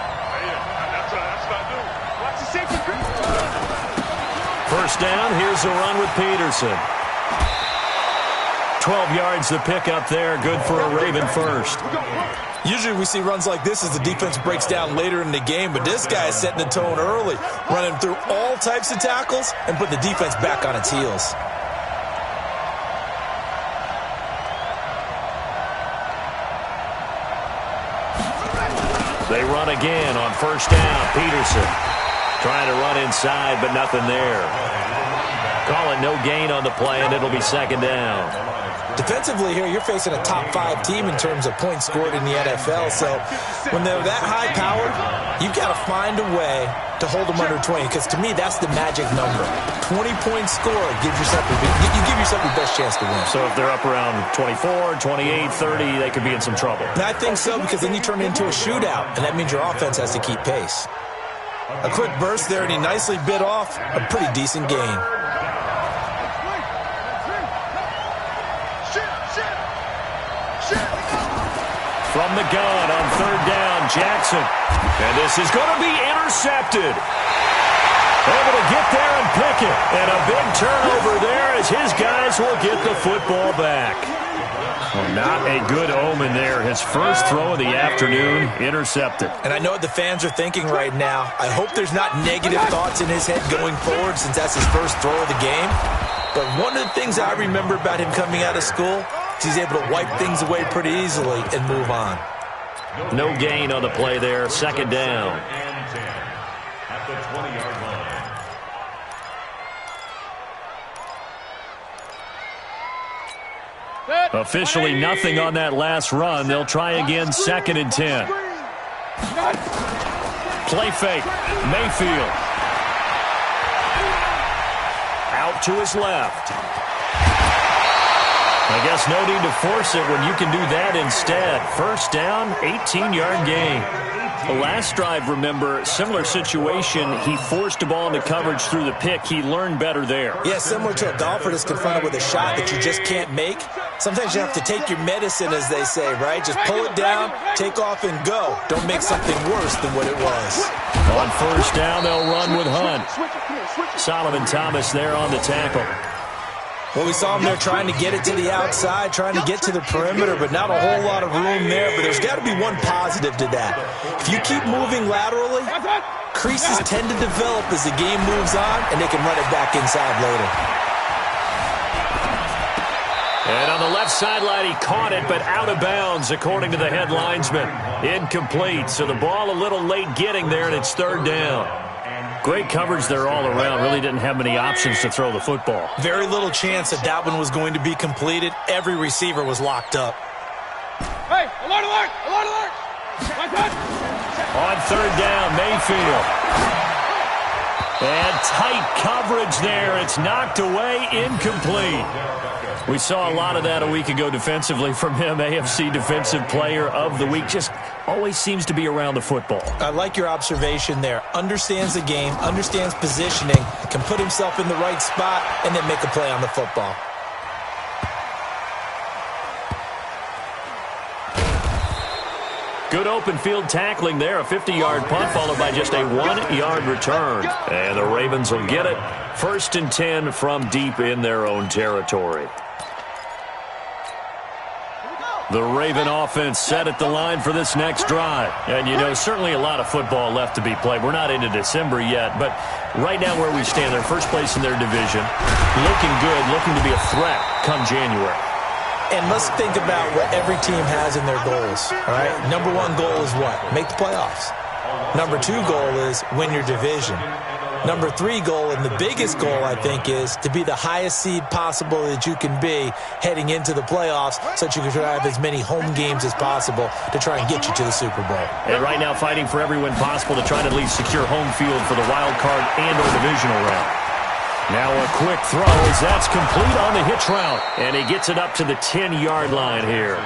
First down, here's a run with Peterson. 12 yards the pickup there, good for a Raven first. Usually we see runs like this as the defense breaks down later in the game, but this guy is setting the tone early, running through all types of tackles and put the defense back on its heels. They run again on first down. Peterson trying to run inside, but nothing there. Call it no gain on the play, and it'll be second down. Defensively here, you're facing a top-5 team in terms of points scored in the NFL, so when they're that high-powered, you've got to find a way to hold them under 20, because to me, that's the magic number. 20 points scored gives yourself you give yourself your best chance to win. So if they're up around 24, 28, 30, they could be in some trouble. And I think so, because then you turn it into a shootout, and that means your offense has to keep pace. A quick burst there, and he nicely bit off a pretty decent gain. From the gun on third down, Jackson. And this is going to be intercepted. Able to get there and pick it. And a big turnover there as his guys will get the football back. Well, not a good omen there. His first throw of the afternoon, intercepted. And I know what the fans are thinking right now. I hope there's not negative thoughts in his head going forward since that's his first throw of the game. But one of the things I remember about him coming out of school is he's able to wipe things away pretty easily and move on. No gain on the play there. Second down. At the 20-yard line. Officially nothing on that last run. They'll try again, second and 10. Play fake. Mayfield. Out to his left. I guess no need to force it when you can do that instead. First down, 18-yard gain. The last drive, remember, similar situation. He forced a ball into coverage through the pick. He learned better there. Yeah, similar to a golfer that's confronted with a shot that you just can't make. Sometimes you have to take your medicine, as they say, right? Just pull it down, take off, and go. Don't make something worse than what it was. On first down, they'll run with Hunt. Solomon Thomas there on the tackle. Well, we saw him there trying to get it to the outside, trying to get to the perimeter, but not a whole lot of room there. But there's got to be one positive to that. If you keep moving laterally, creases tend to develop as the game moves on, and they can run it back inside later. And on the left sideline, he caught it, but out of bounds, according to the head linesman. Incomplete, so the ball a little late getting there, and it's third down. Great coverage there all around. Really didn't have many options to throw the football. Very little chance that one was going to be completed. Every receiver was locked up. Hey, alert, alert, alert, alert. On third down, Mayfield. And tight coverage there. It's knocked away, incomplete. We saw a lot of that a week ago defensively from him. AFC Defensive Player of the Week. Just always seems to be around the football. I like your observation there. Understands the game, understands positioning, can put himself in the right spot, and then make a play on the football. Good open field tackling there. A 50-yard punt followed by just a 1-yard return. And the Ravens will get it. First and 10 from deep in their own territory. The Raven offense set at the line for this next drive. And, you know, certainly a lot of football left to be played. We're not into December yet, but right now where we stand, they're first place in their division. Looking good, looking to be a threat come January. And let's think about what every team has in their goals, all right? Number 1 goal is what? Make the playoffs. Number 2 goal is win your division. Number 3 goal, and the biggest goal, I think, is to be the highest seed possible that you can be heading into the playoffs so that you can have as many home games as possible to try and get you to the Super Bowl. And right now fighting for every win possible to try to at least secure home field for the wild card and or divisional round. Now a quick throw as that's complete on the hitch route. And he gets it up to the 10-yard line here.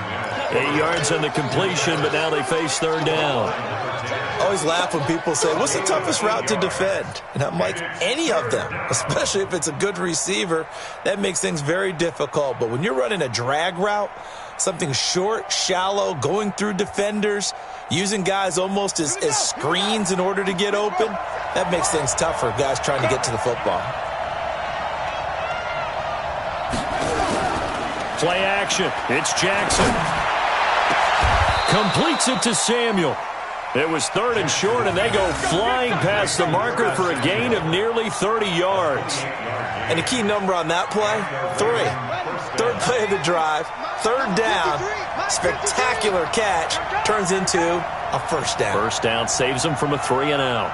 8 yards on the completion, but now they face third down. I always laugh when people say, what's the toughest route to defend? And I'm like, any of them, especially if it's a good receiver. That makes things very difficult. But when you're running a drag route, something short, shallow, going through defenders, using guys almost as screens in order to get open, that makes things tough for guys trying to get to the football. Play action. It's Jackson. Completes it to Samuel. It was 3rd and short, and they go flying past the marker for a gain of nearly 30 yards. And the key number on that play, 3. 3rd play of the drive, 3rd down, spectacular catch, turns into a first down. First down saves them from a 3-and-out.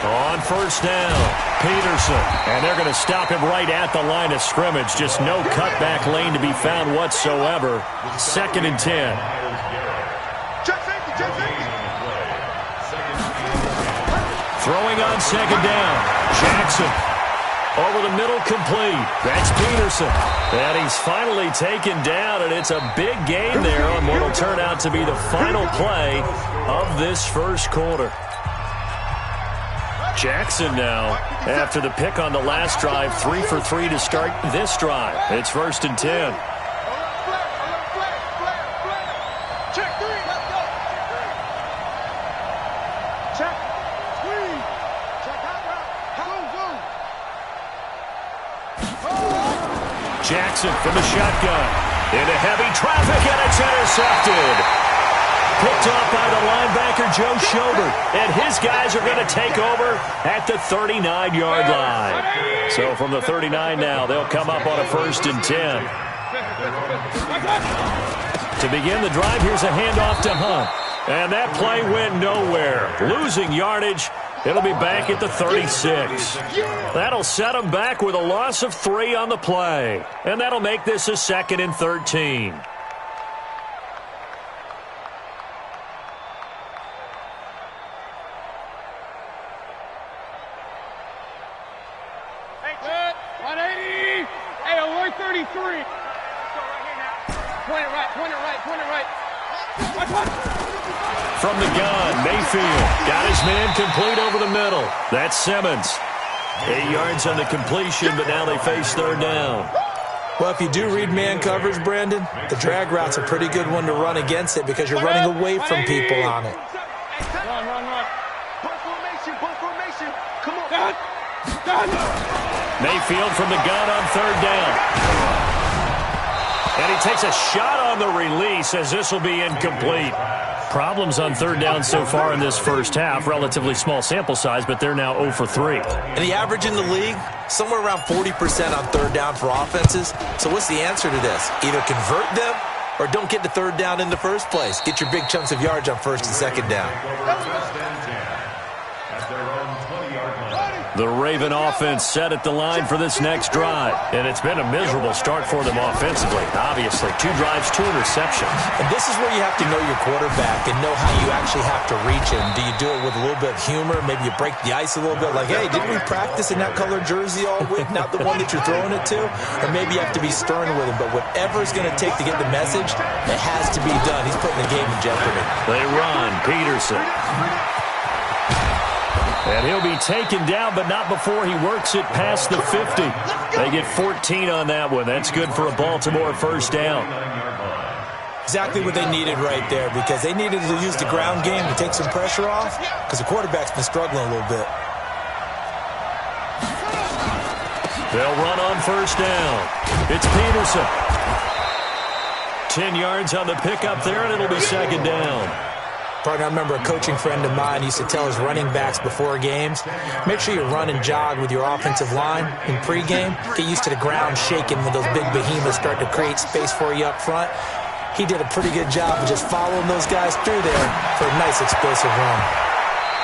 On first down, Peterson. And they're going to stop him right at the line of scrimmage. Just no cutback lane to be found whatsoever. 2nd and 10. Throwing on 2nd down. Jackson. Over the middle, complete. That's Peterson. And he's finally taken down, and it's a big gain there on what will turn out to be the final play of this first quarter. Jackson now, after the pick on the last drive, 3 for 3 to start this drive. It's 1st and 10. Jackson from the shotgun. Into heavy traffic, and it's intercepted. Picked off by the linebacker, Joe Schobert. And his guys are going to take over at the 39-yard line. So from the 39 now, they'll come up on a 1st and 10. To begin the drive, here's a handoff to Hunt. And that play went nowhere. Losing yardage. It'll be back at the 36. That'll set them back with a loss of 3 on the play. And that'll make this a 2nd and 13. Hey, 180. Hey, alert 33. Point it right, point it right, point it right. From the gun, Mayfield got his man complete over the middle. That's Simmons. 8 yards on the completion, but now they face third down. Well, if you do read man coverage, Brandon, the drag route's a pretty good one to run against it because you're running away from people on it. Run. Bull formation. Come on. Mayfield from the gun on 3rd down. And he takes a shot on the release as this will be incomplete. Problems on 3rd down so far in this first half. Relatively small sample size, but they're now 0 for 3. And the average in the league, somewhere around 40% on 3rd down for offenses. So what's the answer to this? Either convert them or don't get to 3rd down in the first place. Get your big chunks of yards on 1st and 2nd down. The Raven offense set at the line for this next drive. And it's been a miserable start for them offensively. Obviously, 2 drives, 2 interceptions. And this is where you have to know your quarterback and know how you actually have to reach him. Do you do it with a little bit of humor? Maybe you break the ice a little bit like, hey, didn't we practice in that colored jersey all week? Not the one that you're throwing it to? Or maybe you have to be stern with him. But whatever it's going to take to get the message, it has to be done. He's putting the game in jeopardy. They run. Peterson. And he'll be taken down, but not before he works it past the 50. They get 14 on that one. That's good for a Baltimore first down. Exactly what they needed right there because they needed to use the ground game to take some pressure off because the quarterback's been struggling a little bit. They'll run on first down. It's Peterson. 10 yards on the pickup there, and it'll be 2nd down. Partner, I remember a coaching friend of mine used to tell his running backs before games, make sure you run and jog with your offensive line in pregame. Get used to the ground shaking when those big behemoths start to create space for you up front. He did a pretty good job of just following those guys through there for a nice explosive run.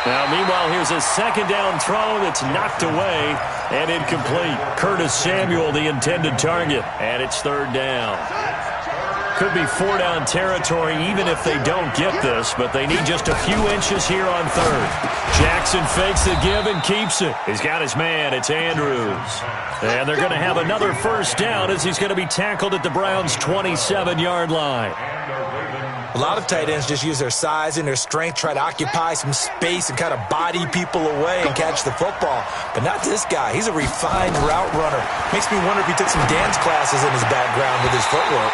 Now, meanwhile, here's a second down throw that's knocked away and incomplete. Curtis Samuel, the intended target, and it's third down. Could be 4-down territory even if they don't get this, but they need just a few inches here on third. Jackson fakes the give and keeps it. He's got his man. It's Andrews. And they're going to have another first down as he's going to be tackled at the Browns' 27-yard line. A lot of tight ends just use their size and their strength, try to occupy some space and kind of body people away and catch the football. But not this guy. He's a refined route runner. Makes me wonder if he took some dance classes in his background with his footwork.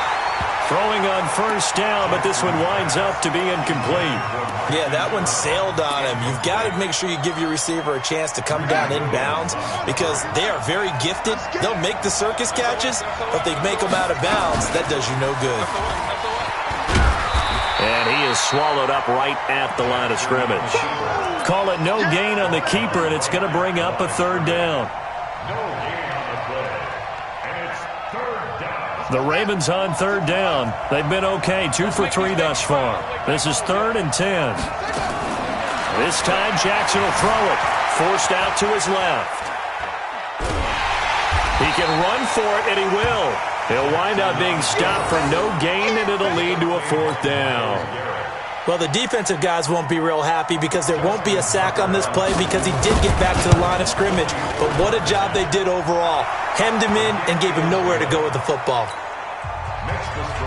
Throwing on first down, but this one winds up to be incomplete. Yeah, that one sailed on him. You've got to make sure you give your receiver a chance to come down inbounds because they are very gifted. They'll make the circus catches, but they make them out of bounds. That does you no good. And he is swallowed up right at the line of scrimmage. Call it no gain on the keeper, and it's going to bring up a third down. The Ravens on third down. They've been okay, 2 for 3 thus far. This is 3rd and 10. This time Jackson will throw it. Forced out to his left. He can run for it, and he will. He'll wind up being stopped for no gain, and it'll lead to a 4th down. Well, the defensive guys won't be real happy because there won't be a sack on this play because he did get back to the line of scrimmage. But what a job they did overall. Hemmed him in and gave him nowhere to go with the football.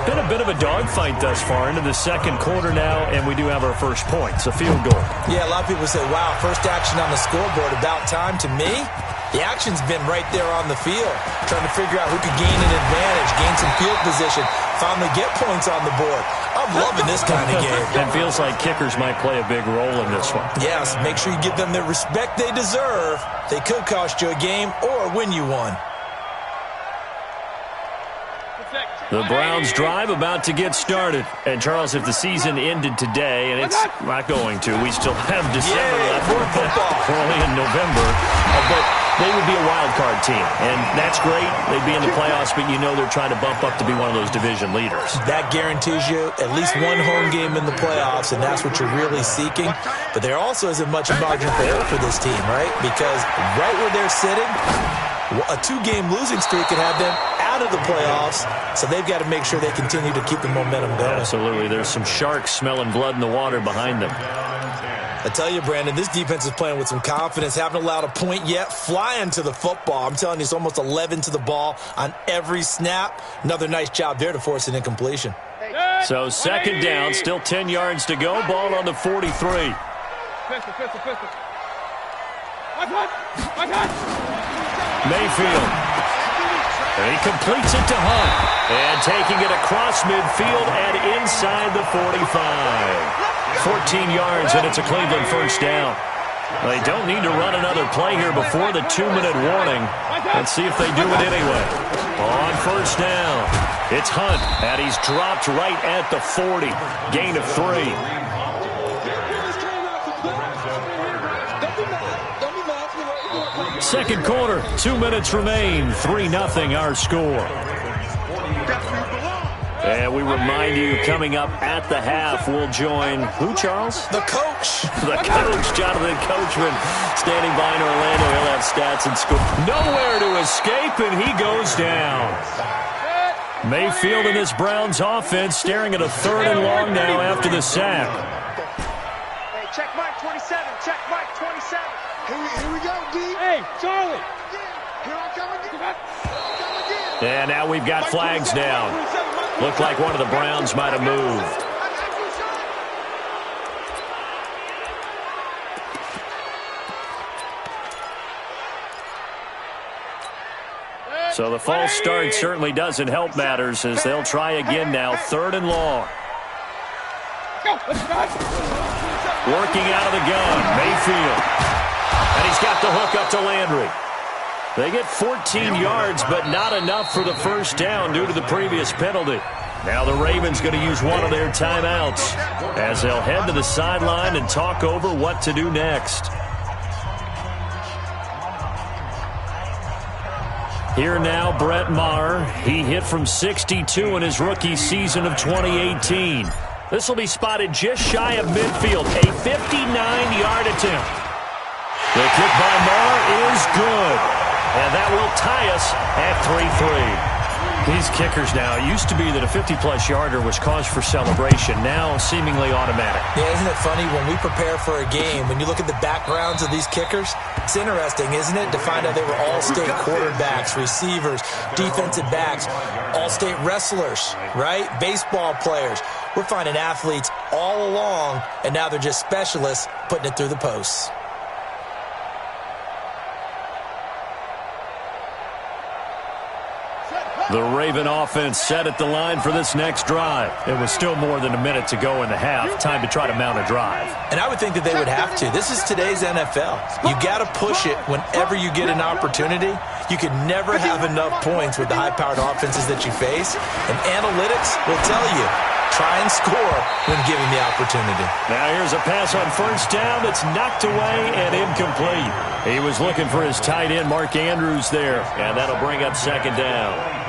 Been a bit of a dogfight thus far into the second quarter now, and we do have our first points, a field goal. Yeah, a lot of people say, wow, first action on the scoreboard, about time. To me, the action's been right there on the field, trying to figure out who could gain an advantage, gain some field position, finally get points on the board. I'm loving this kind of game. It feels like kickers might play a big role in this one. Yes, make sure you give them the respect they deserve. They could cost you a game or win you one. The Browns drive about to get started. And, Charles, if the season ended today, and it's not going to, we still have December left. We're only in November. But they would be a wild card team. And that's great. They'd be in the playoffs, but you know they're trying to bump up to be one of those division leaders. That guarantees you at least one home game in the playoffs, and that's what you're really seeking. But there also isn't much margin for error for this team, right? Because right where they're sitting, a 2-game losing streak could have them out of the playoffs, so they've got to make sure they continue to keep the momentum going. Absolutely. There's some sharks smelling blood in the water behind them. I tell you, Brandon, this defense is playing with some confidence. Haven't allowed a point yet. Flying to the football. I'm telling you, it's almost 11 to the ball on every snap. Another nice job there to force an incompletion. So second down, still 10 yards to go. Ball on the 43. Mayfield. And he completes it to Hunt. And taking it across midfield and inside the 45. 14 yards, and it's a Cleveland first down. They don't need to run another play here before the 2-minute warning. Let's see if they do it anyway. On first down, it's Hunt, and he's dropped right at the 40. Gain of 3. Second quarter, 2 minutes remain. 3-0 our score. And we remind you, coming up at the half, we'll join who, Charles? The coach. The coach, Jonathan Coachman, standing by in Orlando. He'll have stats and score. Nowhere to escape, and he goes down. Mayfield and this Browns offense staring at a 3rd and long now after the sack. Hey, check Mike 27. Check Mike 27. Here we go, D. Hey, Charlie. Here I come again. And now we've got flags down. Looked like one of the Browns might have moved. So the false start certainly doesn't help matters as they'll try again now. 3rd and long. Working out of the gun, Mayfield. And he's got the hook up to Landry. They get 14 yards, but not enough for the first down due to the previous penalty. Now the Ravens going to use one of their timeouts as they'll head to the sideline and talk over what to do next. Here now, Brett Maher. He hit from 62 in his rookie season of 2018. This will be spotted just shy of midfield, a 59-yard attempt. The kick by Maher is good, and that will tie us at 3-3. These kickers now, it used to be that a 50-plus yarder was cause for celebration, now seemingly automatic. Yeah, isn't it funny when we prepare for a game, when you look at the backgrounds of these kickers, it's interesting, isn't it, to find out they were all-state quarterbacks, receivers, defensive backs, all-state wrestlers, right? Baseball players. We're finding athletes all along, and now they're just specialists putting it through the posts. The Raven offense set at the line for this next drive. It was still more than a minute to go in the half. Time to try to mount a drive. And I would think that they would have to. This is today's NFL. You got to push it whenever you get an opportunity. You can never have enough points with the high-powered offenses that you face. And analytics will tell you, try and score when given the opportunity. Now here's a pass on first down that's knocked away and incomplete. He was looking for his tight end, Mark Andrews, there. And that'll bring up second down.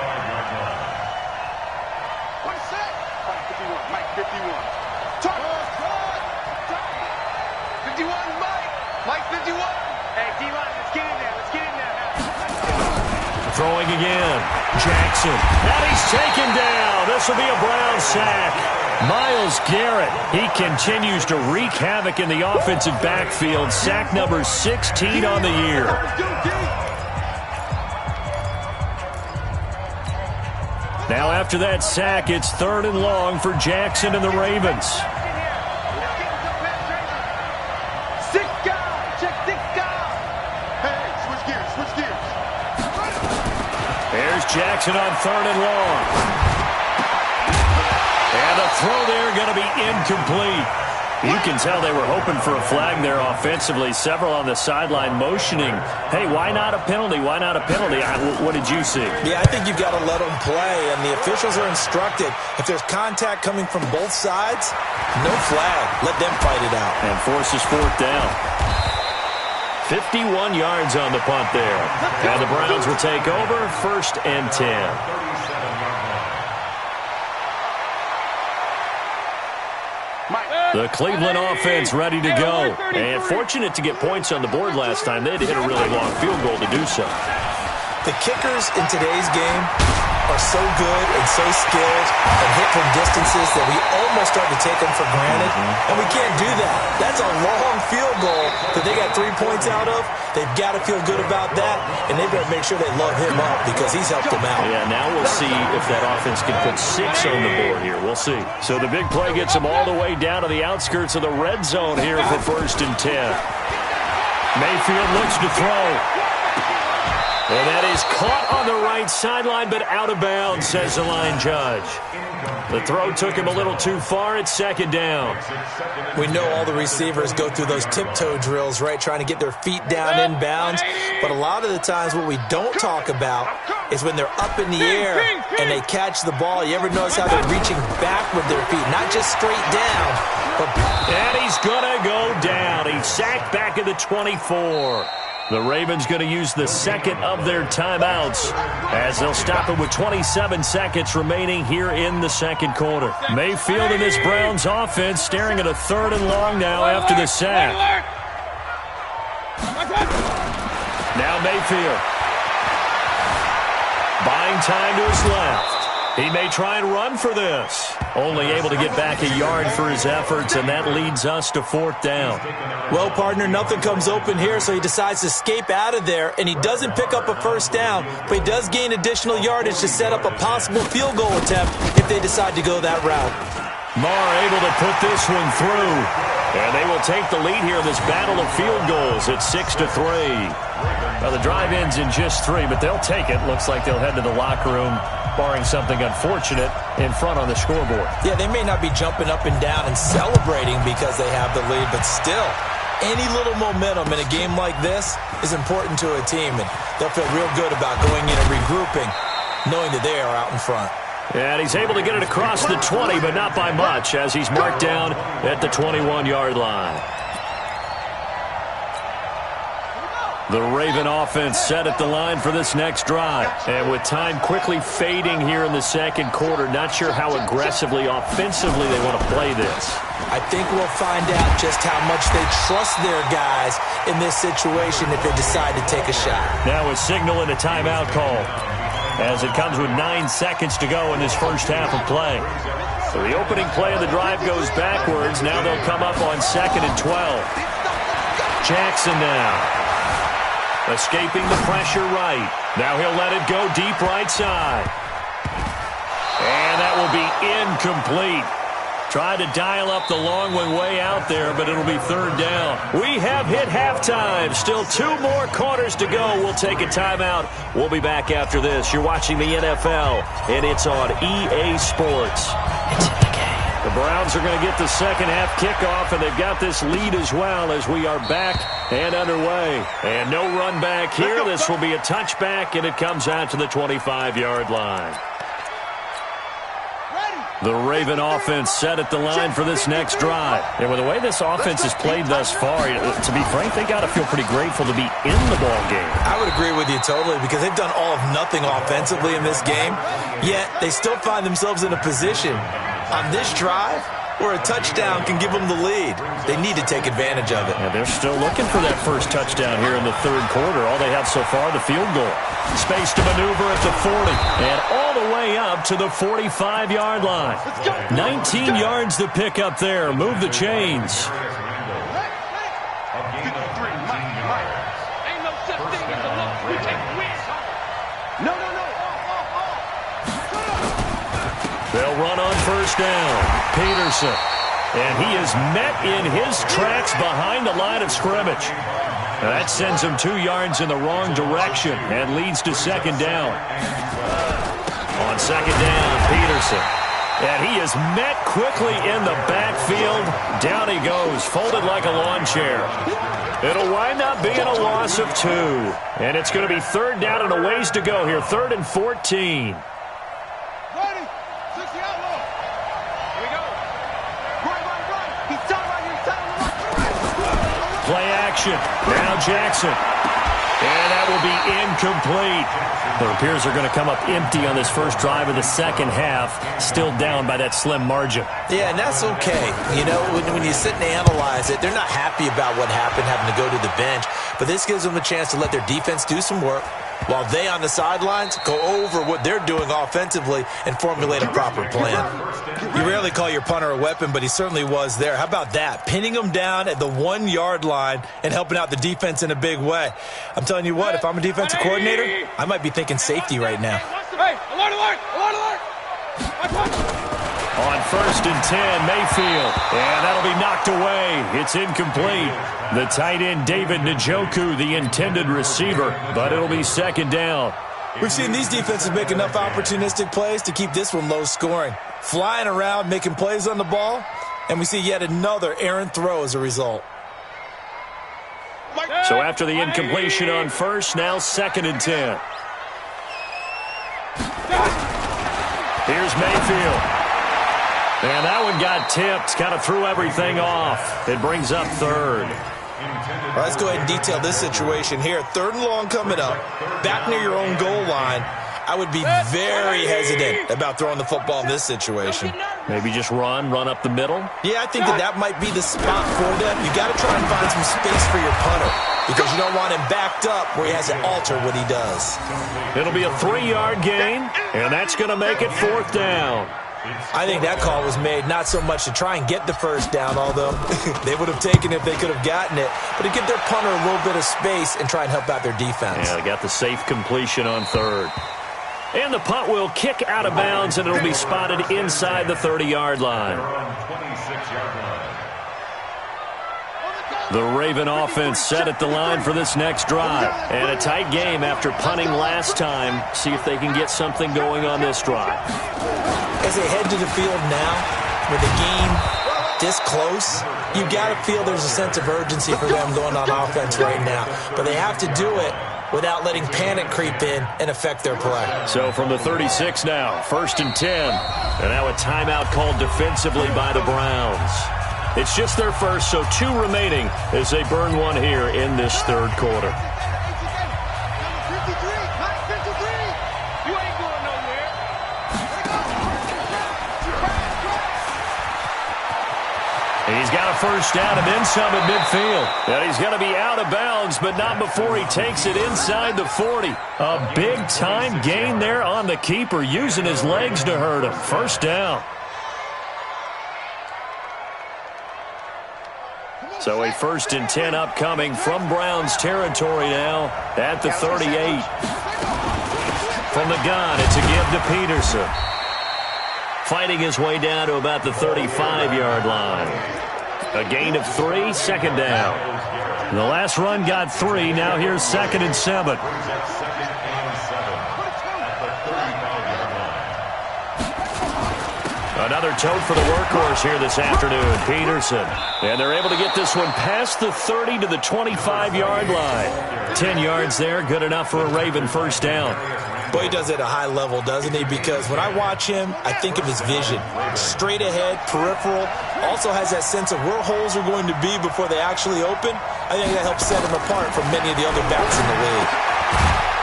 Throwing again. Jackson. And he's taken down. This will be a Brown sack. Myles Garrett, he continues to wreak havoc in the offensive backfield. Sack number 16 on the year. Now after that sack, it's 3rd and long for Jackson and the Ravens. Jackson on 3rd and long. And the throw there going to be incomplete. You can tell they were hoping for a flag there offensively. Several on the sideline motioning, hey, why not a penalty? Why not a penalty? What did you see? Yeah, I think you've got to let them play, and the officials are instructed. If there's contact coming from both sides, no flag. Let them fight it out. And forces 4th down. 51 yards on the punt there. And the Browns will take over, 1st and 10. The Cleveland offense ready to go. And fortunate to get points on the board last time. They had to hit a really long field goal to do so. The kickers in today's game are so good and so skilled and hit from distances that we almost start to take them for granted. And we can't do that. That's a long field goal that they got 3 points out of. They've got to feel good about that, and they better make sure they love him up because he's helped them out. Yeah, now we'll see if that offense can put 6 on the board here. We'll see. So the big play gets them all the way down to the outskirts of the red zone here for 1st and 10. Mayfield looks to throw. And that is caught on the right sideline, but out of bounds, says the line judge. The throw took him a little too far. It's 2nd down. We know all the receivers go through those tiptoe drills, right, trying to get their feet down in bounds. But a lot of the times what we don't talk about is when they're up in the air and they catch the ball. You ever notice how they're reaching back with their feet, not just straight down. And he's going to go down. He's sacked back at the 24. The Ravens going to use the 2nd of their timeouts as they'll stop it with 27 seconds remaining here in the 2nd quarter. Mayfield and this Browns offense staring at a 3rd and long now after the sack. Now Mayfield. Buying time to his left. He may try and run for this. Only able to get back a yard for his efforts, and that leads us to 4th down. Well, partner, nothing comes open here, so he decides to escape out of there, and he doesn't pick up a 1st down, but he does gain additional yardage to set up a possible field goal attempt if they decide to go that route. Maher able to put this one through, and they will take the lead here in this battle of field goals at 6-3. Well, the drive ends in just 3, but they'll take it. Looks like they'll head to the locker room, barring something unfortunate, in front on the scoreboard. Yeah, they may not be jumping up and down and celebrating because they have the lead, but still, any little momentum in a game like this is important to a team, and they'll feel real good about going in and regrouping, knowing that they are out in front. And he's able to get it across the 20, but not by much, as he's marked down at the 21-yard line. The Raven offense set at the line for this next drive. And with time quickly fading here in the second quarter, not sure how aggressively, offensively they want to play this. I think we'll find out just how much they trust their guys in this situation if they decide to take a shot. Now a signal and a timeout call, as it comes with 9 seconds to go in this first half of play. So the opening play of the drive goes backwards. Now they'll come up on 2nd and 12. Jackson now. Escaping the pressure right. Now he'll let it go deep right side. And that will be incomplete. Tried to dial up the long one way out there, but it'll be 3rd down. We have hit halftime. Still 2 more quarters to go. We'll take a timeout. We'll be back after this. You're watching the NFL, and it's on EA Sports. It's in the game. The Browns are going to get the second half kickoff, and they've got this lead as well as we are back and underway. And no run back here. This will be a touchback, and it comes out to the 25-yard line. The Raven offense set at the line for this next drive. And with the way this offense has played thus far, to be frank, they got to feel pretty grateful to be in the ball game. I would agree with you totally, because they've done all of nothing offensively in this game, yet they still find themselves in a position on this drive where a touchdown can give them the lead. They need to take advantage of it. And they're still looking for that first touchdown here in the 3rd quarter. All they have so far, the field goal. Space to maneuver at the 40. And all the way up to the 45-yard line. 19 yards to pick up there. Move the chains. They'll run on 1st down. Peterson. And he is met in his tracks behind the line of scrimmage. Now that sends him 2 yards in the wrong direction and leads to 2nd down. On 2nd down, Peterson. And he is met quickly in the backfield. Down he goes, folded like a lawn chair. It'll wind up being a loss of 2. And it's going to be 3rd down and a ways to go here. 3rd and 14. Play action. Now Jackson. And that will be incomplete. The Rapiers are going to come up empty on this first drive of the second half, still down by that slim margin. Yeah, and that's okay. You know, when you sit and analyze it, they're not happy about what happened, having to go to the bench. But this gives them a chance to let their defense do some work, while they on the sidelines go over what they're doing offensively and formulate a proper plan. You rarely call your punter a weapon, but he certainly was there. How about that? Pinning him down at the 1-yard line and helping out the defense in a big way. I'm telling you what, if I'm a defensive coordinator, I might be thinking safety right now. Hey, alert, alert, alert, alert! On 1st and 10, Mayfield. And that'll be knocked away. It's incomplete. The tight end, David Njoku, the intended receiver, but it'll be 2nd down. We've seen these defenses make enough opportunistic plays to keep this one low scoring. Flying around, making plays on the ball, and we see yet another errant throw as a result. So after the incompletion on 1st, now 2nd and 10. Here's Mayfield. And that one got tipped, kind of threw everything off. It brings up 3rd. Well, let's go ahead and detail this situation here. 3rd and long coming up, back near your own goal line. I would be very hesitant about throwing the football in this situation. Maybe just run up the middle? Yeah, I think that might be the spot for them. You got to try and find some space for your punter, because you don't want him backed up where he has to alter what he does. It'll be a 3-yard gain, and that's going to make it 4th down. I think that call was made not so much to try and get the 1st down, although they would have taken it if they could have gotten it, but to give their punter a little bit of space and try and help out their defense. Yeah, they got the safe completion on 3rd. And the punt will kick out of bounds, and it'll be spotted inside the 30-yard line. The Raven offense set at the line for this next drive. And a tight game after punting last time. See if they can get something going on this drive. As they head to the field now, with the game this close, you got to feel there's a sense of urgency for them going on offense right now. But they have to do it without letting panic creep in and affect their play. So from the 36 now, 1st and 10. And now a timeout called defensively by the Browns. It's just their first, so 2 remaining as they burn one here in this third quarter. He's got a first down and then some at midfield. And he's going to be out of bounds, but not before he takes it inside the 40. A big-time gain there on the keeper, using his legs to hurt him. First down. So a 1st and 10 upcoming from Browns territory now at the 38. From the gun, it's a give to Peterson. Fighting his way down to about the 35-yard line. A gain of 3, 2nd down. The last run got 3. Now here's 2nd and 7. Another tote for the workhorse here this afternoon, Peterson. And they're able to get this one past the 30 to the 25-yard line. 10 yards there, good enough for a Raven first down. Boy, he does it at a high level, doesn't he? Because when I watch him, I think of his vision. Straight ahead, peripheral. Also has that sense of where holes are going to be before they actually open. I think that helps set him apart from many of the other backs in the league.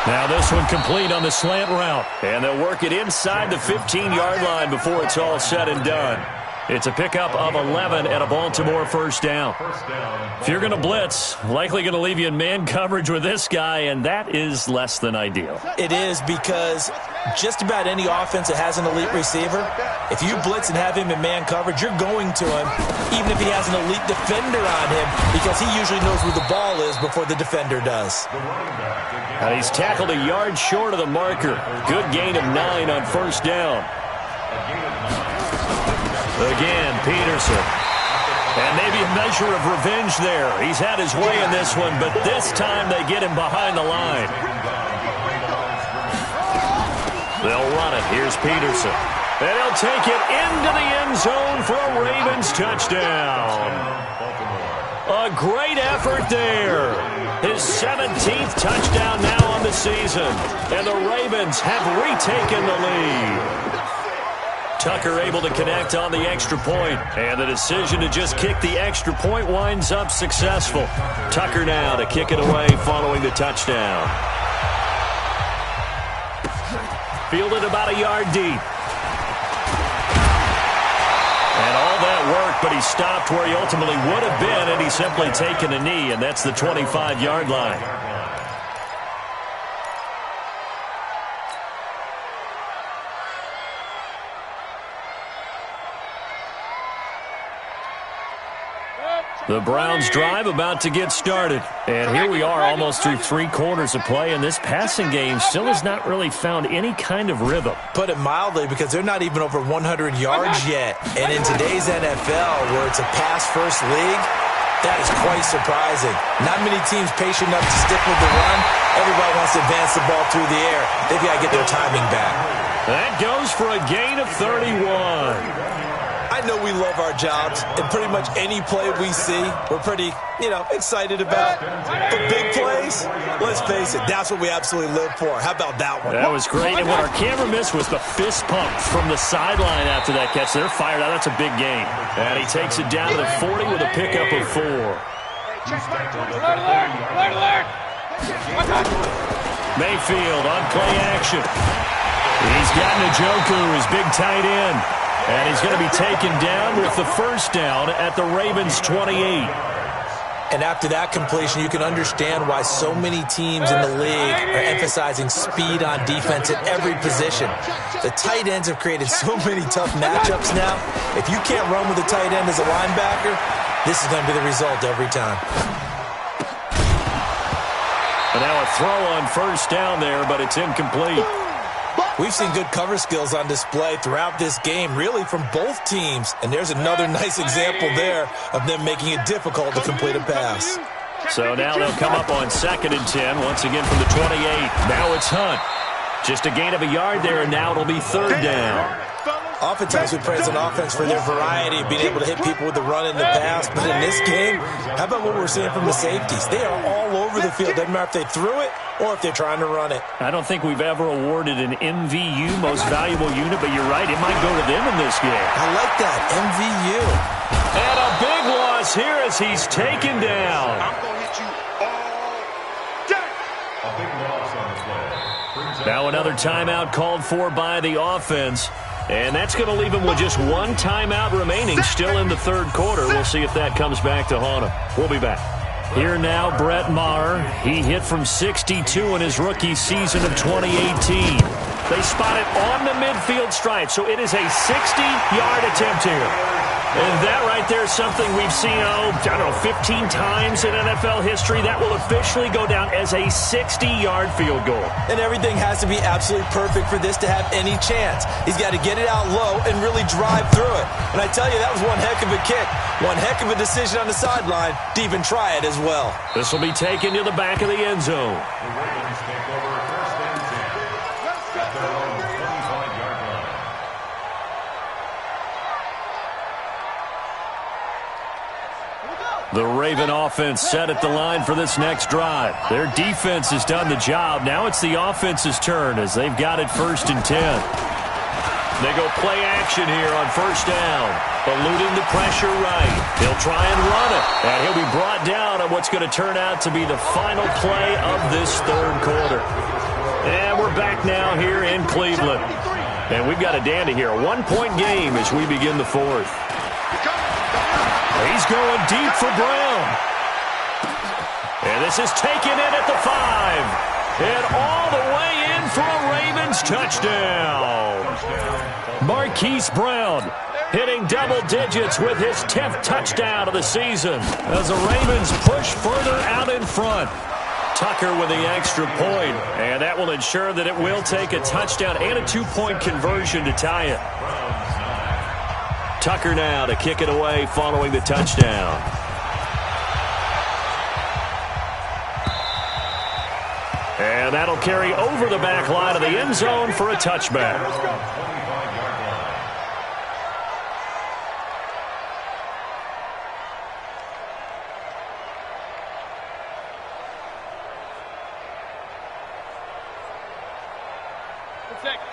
Now this one complete on the slant route. And they'll work it inside the 15-yard line before it's all said and done. It's a pickup of 11 and a Baltimore first down. If you're going to blitz, likely going to leave you in man coverage with this guy, and that is less than ideal. It is, because just about any offense that has an elite receiver, if you blitz and have him in man coverage, you're going to him, even if he has an elite defender on him, because he usually knows where the ball is before the defender does. And he's tackled a yard short of the marker. Good gain of 9 on first down. Again, Peterson. And maybe a measure of revenge there. He's had his way in this one, but this time they get him behind the line. They'll run it. Here's Peterson. And he'll take it into the end zone for a Ravens touchdown. A great effort there. His 17th touchdown now on the season. And the Ravens have retaken the lead. Tucker able to connect on the extra point, and the decision to just kick the extra point winds up successful. Tucker now to kick it away following the touchdown. Fielded about a yard deep. And all that work, but he stopped where he ultimately would have been, and he's simply taken a knee, and that's the 25-yard line. The Browns drive about to get started. And here we are almost through 3 quarters of play, and this passing game still has not really found any kind of rhythm. Put it mildly, because they're not even over 100 yards yet. And in today's NFL, where it's a pass-first league, that is quite surprising. Not many teams patient enough to stick with the run. Everybody wants to advance the ball through the air. They've got to get their timing back. That goes for a gain of 31. I know we love our jobs, and pretty much any play we see, we're pretty, excited about. But big plays, let's face it, that's what we absolutely live for. How about that one? That was great, and what our camera missed was the fist pump from the sideline after that catch. They're fired out. That's a big gain. And he takes it down to the 40 with a pickup of 4. Mayfield on play action. He's got Njoku, his big tight end. And he's going to be taken down with the first down at the Ravens' 28. And after that completion, you can understand why so many teams in the league are emphasizing speed on defense at every position. The tight ends have created so many tough matchups now. If you can't run with a tight end as a linebacker, this is going to be the result every time. And now a throw on first down there, but it's incomplete. We've seen good cover skills on display throughout this game, really from both teams. And there's another nice example there of them making it difficult to complete a pass. So now they'll come up on 2nd and 10, once again from the 28. Now it's Hunt. Just a gain of a yard there, and now it'll be 3rd down. Oftentimes we praise an offense for their variety of being able to hit people with the run and the pass. But in this game, how about what we're seeing from the safeties? They are all over the field. Doesn't matter if they threw it or if they're trying to run it. I don't think we've ever awarded an MVU, most valuable unit, but you're right, it might go to them in this game. I like that, MVU. And a big loss here as he's taken down. I'm going to hit you all day. A big loss on the play. Now another timeout called for by the offense. And that's going to leave him with just one timeout remaining still in the third quarter. We'll see if that comes back to haunt him. We'll be back. Here now, Brett Maher. He hit from 62 in his rookie season of 2018. They spot it on the midfield stripe, so it is a 60-yard attempt here. And that right there is something we've seen, I don't know, 15 times in NFL history. That will officially go down as a 60-yard field goal. And everything has to be absolutely perfect for this to have any chance. He's got to get it out low and really drive through it. And I tell you, that was one heck of a kick. One heck of a decision on the sideline to even try it as well. This will be taken to the back of the end zone. The Ravens take over first and 10 at their own 25-yard line. The Raven offense set at the line for this next drive. Their defense has done the job. Now it's the offense's turn as they've got it 1st and 10. They go play action here on 1st down. Eluding the pressure right. He'll try and run it. And he'll be brought down on what's going to turn out to be the final play of this third quarter. And we're back now here in Cleveland. And we've got a dandy here. A one-point game as we begin the fourth. He's going deep for Brown. And this is taken in at the 5. And all the way in for a Ravens touchdown. Marquise Brown hitting double digits with his 10th touchdown of the season as the Ravens push further out in front. Tucker with the extra point, and that will ensure that it will take a touchdown and a 2-point conversion to tie it. Tucker now to kick it away following the touchdown. And that'll carry over the back line of the end zone for a touchback.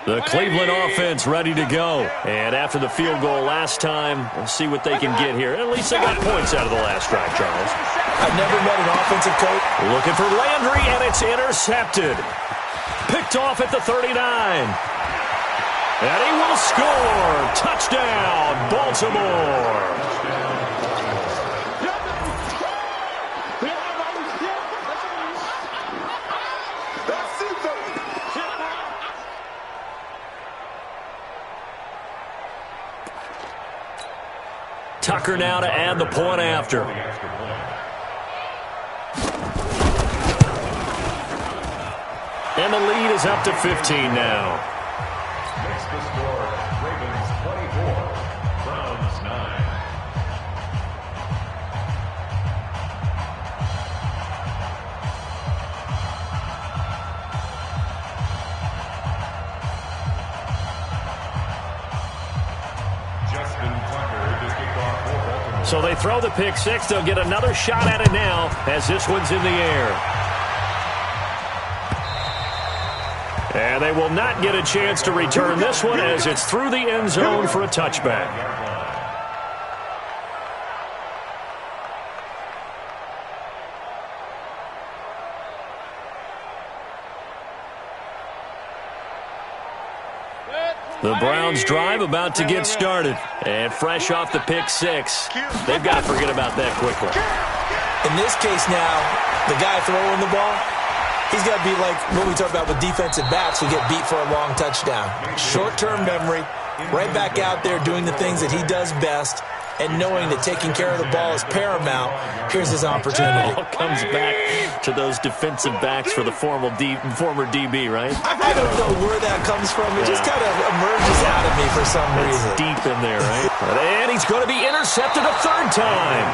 The Cleveland offense ready to go. And after the field goal last time, we'll see what they can get here. At least they got points out of the last drive, Charles. I've never met an offensive coach. Looking for Landry, and it's intercepted. Picked off at the 39. And he will score. Touchdown, Baltimore. Tucker now to add the point after. And the lead is up to 15 now. Makes the score Ravens 24, Browns 9. So they throw the pick six. They'll get another shot at it now as this one's in the air. And they will not get a chance to return this one as it's through the end zone for a touchback. The Browns drive about to get started. And fresh off the pick six, they've got to forget about that quickly. In this case now, the guy throwing the ball, he's got to be like what we talk about with defensive backs who get beat for a long touchdown. Short-term memory, right back out there doing the things that he does best, and knowing that taking care of the ball is paramount. Here's his opportunity. It all comes back to those defensive backs for the former DB, right? I don't know where that comes from. It just kind of emerges out of me for some reason. It's deep in there, right? And he's going to be intercepted a third time.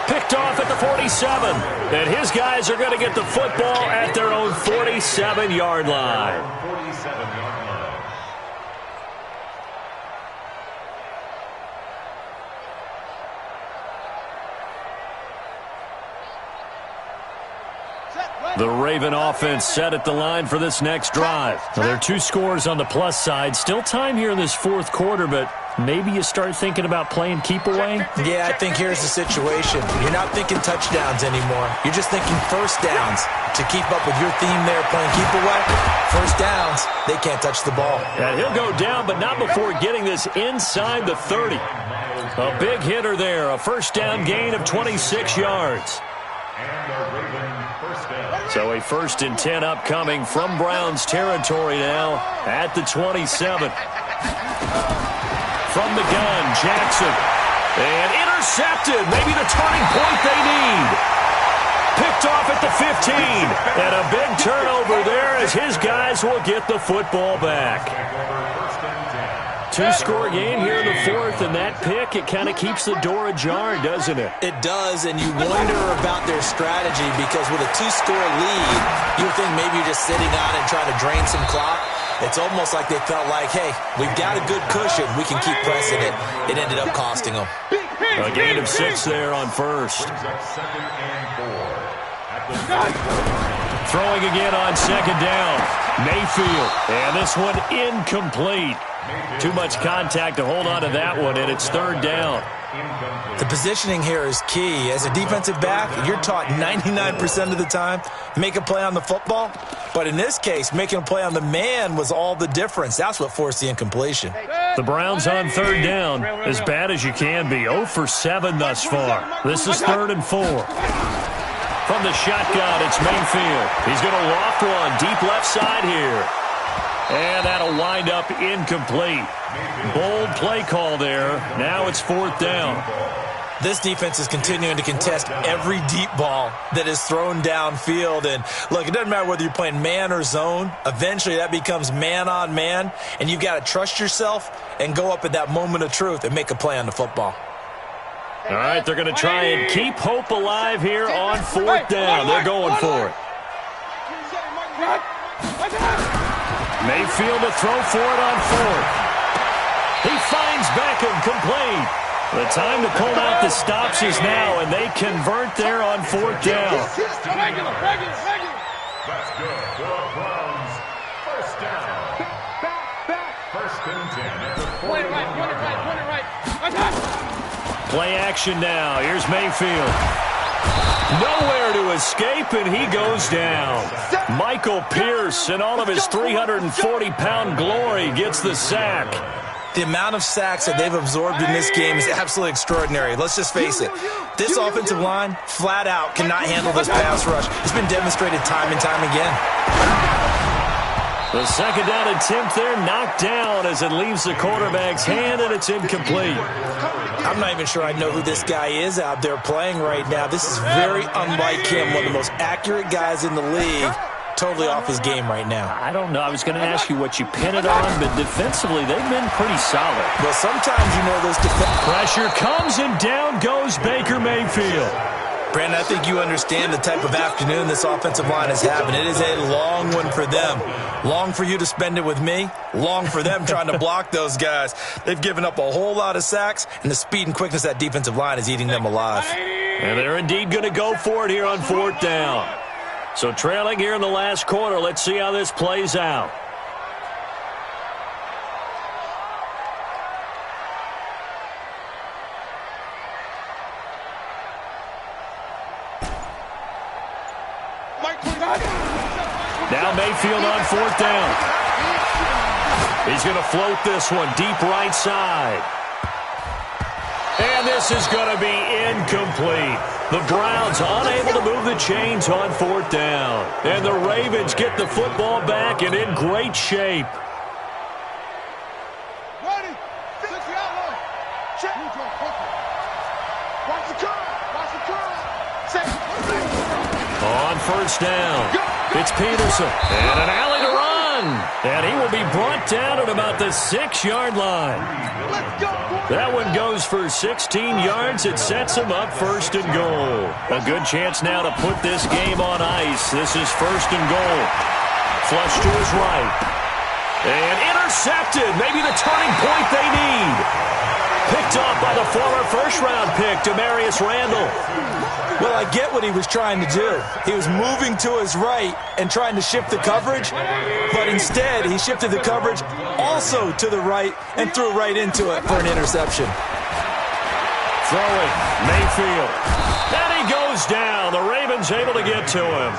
Picked off at the 47. And his guys are going to get the football at their own 47-yard line. The Raven offense set at the line for this next drive. Now, there are 2 scores on the plus side. Still time here in this fourth quarter, but maybe you start thinking about playing keep away? Yeah, I think here's the situation. You're not thinking touchdowns anymore. You're just thinking first downs. To keep up with your theme there, playing keep away, first downs, they can't touch the ball. And he'll go down, but not before getting this inside the 30. A big hitter there, a first down gain of 26 yards. So a 1st and 10 upcoming from Browns territory now at the 27. From the gun, Jackson. And intercepted. Maybe the turning point they need. Picked off at the 15. And a big turnover there as his guys will get the football back. 2-score game here in the 4th, and that pick, it kind of keeps the door ajar, doesn't it? It does, and you wonder about their strategy because with a 2-score lead, you think maybe you're just sitting on it trying to drain some clock. It's almost like they felt like, hey, we've got a good cushion. We can keep pressing it. It ended up costing them. A gain of 6 there on first. Throwing again on 2nd down. Mayfield. And this one incomplete. Too much contact to hold on to that one, and it's 3rd down. The positioning here is key. As a defensive back, you're taught 99% of the time, make a play on the football. But in this case, making a play on the man was all the difference. That's what forced the incompletion. The Browns on 3rd down, as bad as you can be. 0 for 7 thus far. This is 3rd and 4. From the shotgun, it's Mayfield. He's going to loft one deep left side here. And that'll wind up incomplete. Bold play call there. Now it's 4th down. This defense is continuing to contest every deep ball that is thrown downfield. And, look, it doesn't matter whether you're playing man or zone. Eventually that becomes man on man. And you've got to trust yourself and go up at that moment of truth and make a play on the football. All right, they're going to try and keep hope alive here on 4th down. They're going for it. Mayfield to throw for it on 4th. He finds Beckham complete. The time to pull out the stops is now, and they convert there on 4th down. That's good for the Browns. First down. First and 10. Point it right. Play action now. Here's Mayfield. Nowhere to escape, and he goes down. Michael Pierce, in all of his 340-pound glory, gets the sack. The amount of sacks that they've absorbed in this game is absolutely extraordinary. Let's just face it. This offensive line, flat out, cannot handle this pass rush. It's been demonstrated time and time again. The 2nd down attempt there knocked down as it leaves the quarterback's hand, and it's incomplete. I'm not even sure I know who this guy is out there playing right now. This is very unlike him, one of the most accurate guys in the league. Totally off his game right now. I don't know. I was going to ask you what you pin it on, but defensively, they've been pretty solid. Well, sometimes, you know, those pressure comes, and down goes Baker Mayfield. Brandon, I think you understand the type of afternoon this offensive line is having. It is a long one for them. Long for you to spend it with me. Long for them trying to block those guys. They've given up a whole lot of sacks, and the speed and quickness of that defensive line is eating them alive. And they're indeed going to go for it here on 4th down. So trailing here in the last quarter, let's see how this plays out. Now Mayfield on 4th down. He's going to float this one deep right side. And this is going to be incomplete. The Browns unable to move the chains on 4th down. And the Ravens get the football back and in great shape. Ready, fix the outline. Check. Watch the curl. On 1st down, it's Peterson. And an alley to run. And he will be brought down at about the 6-yard line. That one goes for 16 yards. It sets him up 1st and goal. A good chance now to put this game on ice. This is 1st and goal. Flush to his right. And intercepted. Maybe the turning point they need. picked off by the former first-round pick, Demarius Randall. Well, I get what he was trying to do. He was moving to his right and trying to shift the coverage, but instead he shifted the coverage also to the right and threw right into it for an interception. Throwing, Mayfield. And he goes down. The Ravens able to get to him.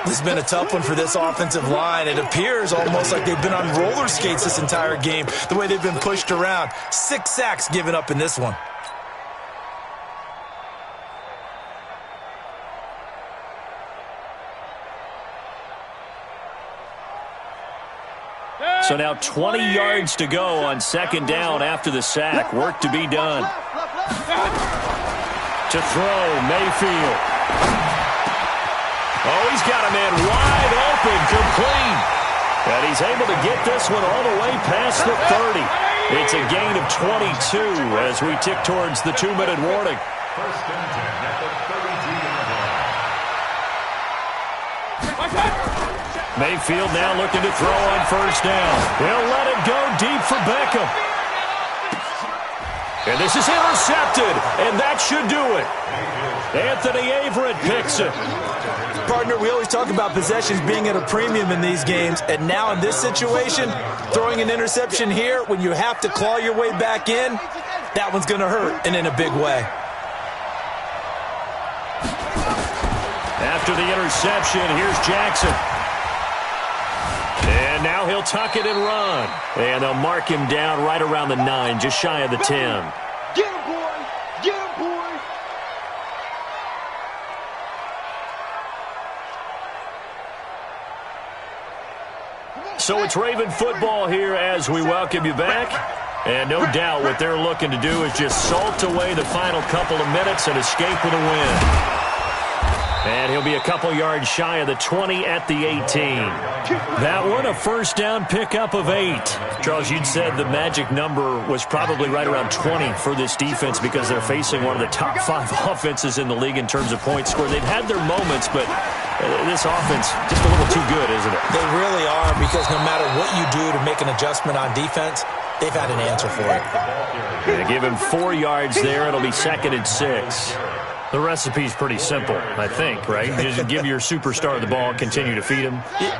This has been a tough one for this offensive line. It appears almost like they've been on roller skates this entire game, the way they've been pushed around. 6 sacks given up in this one. So now 20 yards to go on second down after the sack. Work to be done. To throw, Mayfield. Oh, he's got a man wide open, complete. And he's able to get this one all the way past the 30. It's a gain of 22 as we tick towards the 2-minute warning. First and 10 at the 32-yard line. Mayfield now looking to throw on first down. He'll let it go deep for Beckham. And this is intercepted, and that should do it. Anthony Averett picks it. Partner, we always talk about possessions being at a premium in these games, and now in this situation, throwing an interception here when you have to claw your way back in, that one's going to hurt, and in a big way. After the interception, here's Jackson. And now he'll tuck it and run. And they'll mark him down right around the 9, just shy of the 10. Get him, boy! Get him, boy! So it's Raven football here as we welcome you back. And no doubt what they're looking to do is just salt away the final couple of minutes and escape with a win. And he'll be a couple yards shy of the 20 at the 18. That one, a first down pickup of 8. Charles, you'd said the magic number was probably right around 20 for this defense because they're facing one of the top 5 offenses in the league in terms of points scored. They've had their moments, but this offense just a little too good, isn't it? They really are, because no matter what you do to make an adjustment on defense, they've had an answer for it. They give him 4 yards there. It'll be 2nd and 6. The recipe's pretty simple, I think, right? Just give your superstar the ball, continue to feed him.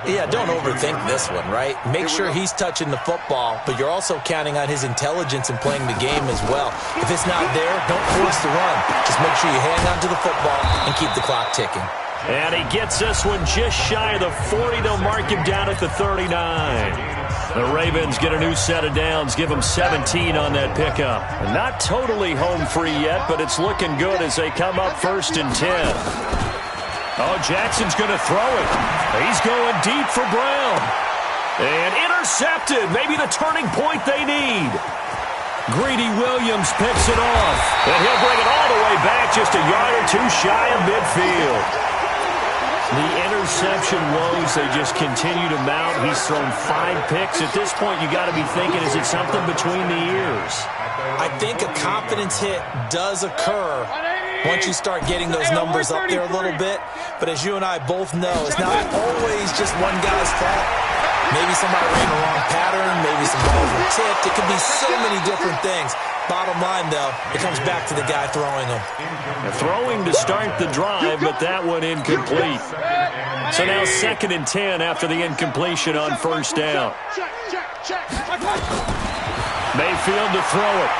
Yeah, don't overthink this one, right? Make sure he's touching the football, but you're also counting on his intelligence in playing the game as well. If it's not there, don't force the run. Just make sure you hang on to the football and keep the clock ticking. And he gets this one just shy of the 40. They'll mark him down at the 39. The Ravens get a new set of downs, give them 17 on that pickup. Not totally home free yet, but it's looking good as they come up 1st and 10. Oh, Jackson's going to throw it. He's going deep for Brown. And intercepted, maybe the turning point they need. Greedy Williams picks it off. And he'll bring it all the way back, just a yard or 2 shy of midfield. The interception woes, they just continue to mount. He's thrown 5 picks. At this point, you got to be thinking, is it something between the ears? I think a confidence hit does occur once you start getting those numbers up there a little bit. But as you and I both know, it's not always just one guy's fault. Maybe somebody ran the wrong pattern. Maybe some balls were tipped. It could be so many different things. Bottom line, though, it comes back to the guy throwing them. Throwing to start the drive, but that one incomplete. So now 2nd and 10 after the incompletion on first down. Mayfield to throw it.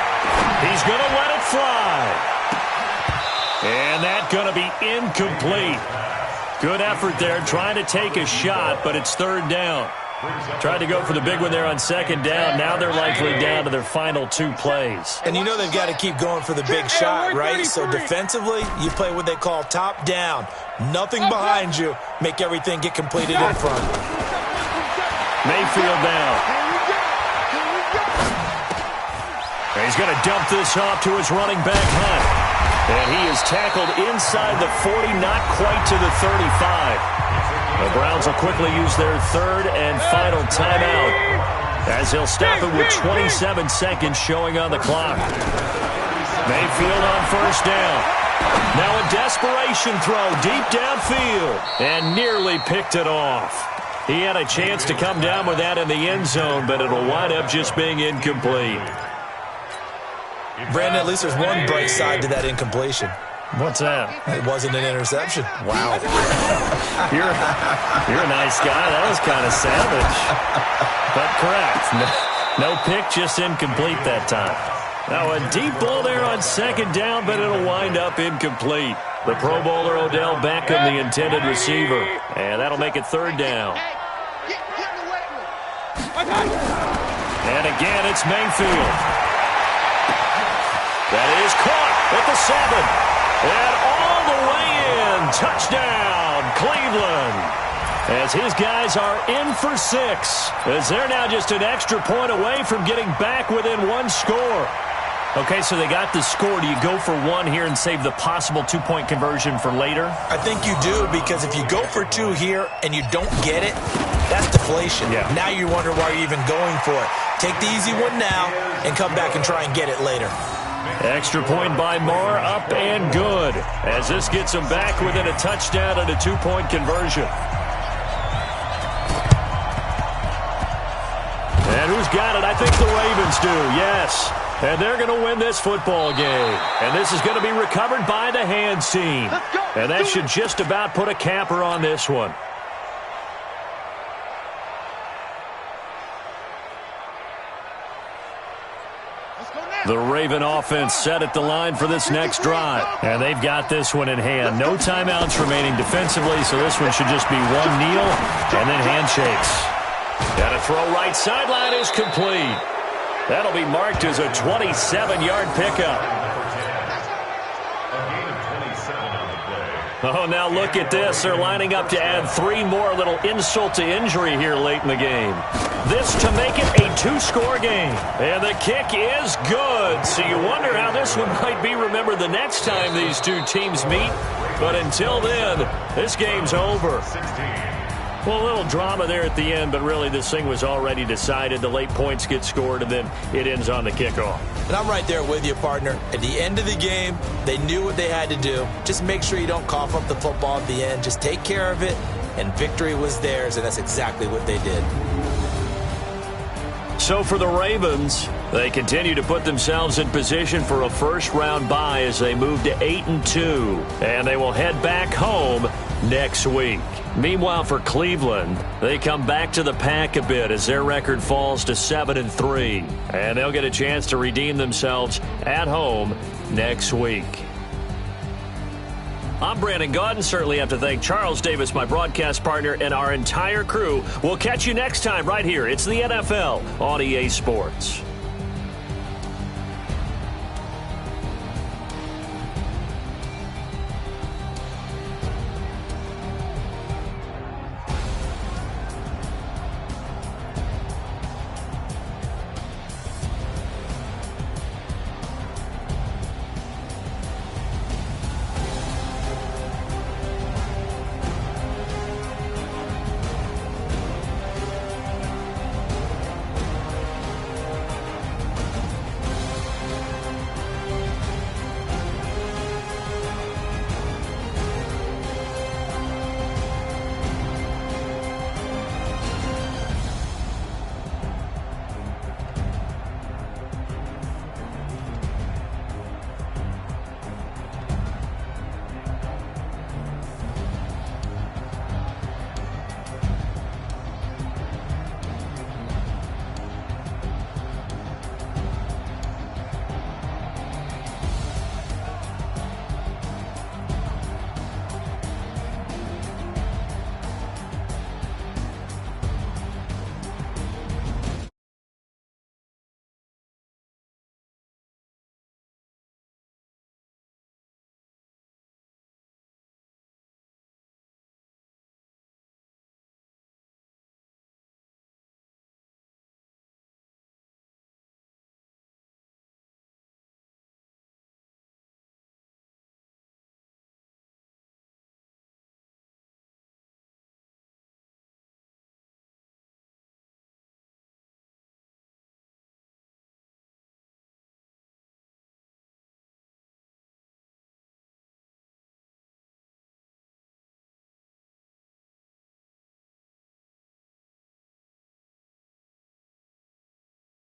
He's going to let it fly. And that's going to be incomplete. Good effort there, trying to take a shot, but it's 3rd down. Tried to go for the big one there on 2nd down. Now they're likely down to their final 2 plays. And you know they've got to keep going for the big shot, right? So defensively, you play what they call top down. Nothing behind you. Make everything get completed in front. Mayfield now. He's going to dump this off to his running back, Hunt. And he is tackled inside the 40, not quite to the 35. The Browns will quickly use their 3rd and final timeout as they'll stop it with 27 seconds showing on the clock. Mayfield on first down. Now a desperation throw deep downfield and nearly picked it off. He had a chance to come down with that in the end zone, but it'll wind up just being incomplete. Brandon, at least there's one bright side to that incompletion. What's that? It wasn't an interception. Wow. You're a nice guy. That was kind of savage. But correct. No pick, just incomplete that time. Now a deep ball there on second down, but it'll wind up incomplete. The Pro Bowler Odell Beckham, the intended receiver. And that'll make it third down. And again, it's Mayfield. That is caught at the 7. And all the way in. Touchdown, Cleveland. As his guys are in for 6. As they're now just an extra point away from getting back within one score. Okay, so they got the score. Do you go for 1 here and save the possible 2-point conversion for later? I think you do, because if you go for 2 here and you don't get it, that's deflation. Yeah. Now you wonder why you're even going for it. Take the easy one now and come back and try and get it later. Extra point by Moore, up and good. As this gets them back within a touchdown and a 2-point conversion. And who's got it? I think the Ravens do, yes. And they're going to win this football game. And this is going to be recovered by the hands team. And that should just about put a capper on this one. The Raven offense set at the line for this next drive. And they've got this one in hand. No timeouts remaining defensively, so this one should just be one kneel and then handshakes. And a throw right sideline is complete. That'll be marked as a 27-yard pickup. Oh, now look at this. They're lining up to add 3 more. Little insult to injury here late in the game. This to make it a 2-score game. And the kick is good. So you wonder how this one might be remembered the next time these two teams meet. But until then, this game's over. Well, a little drama there at the end, but really this thing was already decided. The late points get scored, and then it ends on the kickoff. And I'm right there with you, partner. At the end of the game, they knew what they had to do. Just make sure you don't cough up the football at the end. Just take care of it, and victory was theirs, and that's exactly what they did. So for the Ravens, they continue to put themselves in position for a first-round bye as they move to 8-2, and they will head back home next week. Meanwhile, for Cleveland, they come back to the pack a bit as their record falls to 7-3, and they'll get a chance to redeem themselves at home next week. I'm Brandon Gaudin. Certainly have to thank Charles Davis, my broadcast partner, and our entire crew. We'll catch you next time right here. It's the NFL on EA Sports.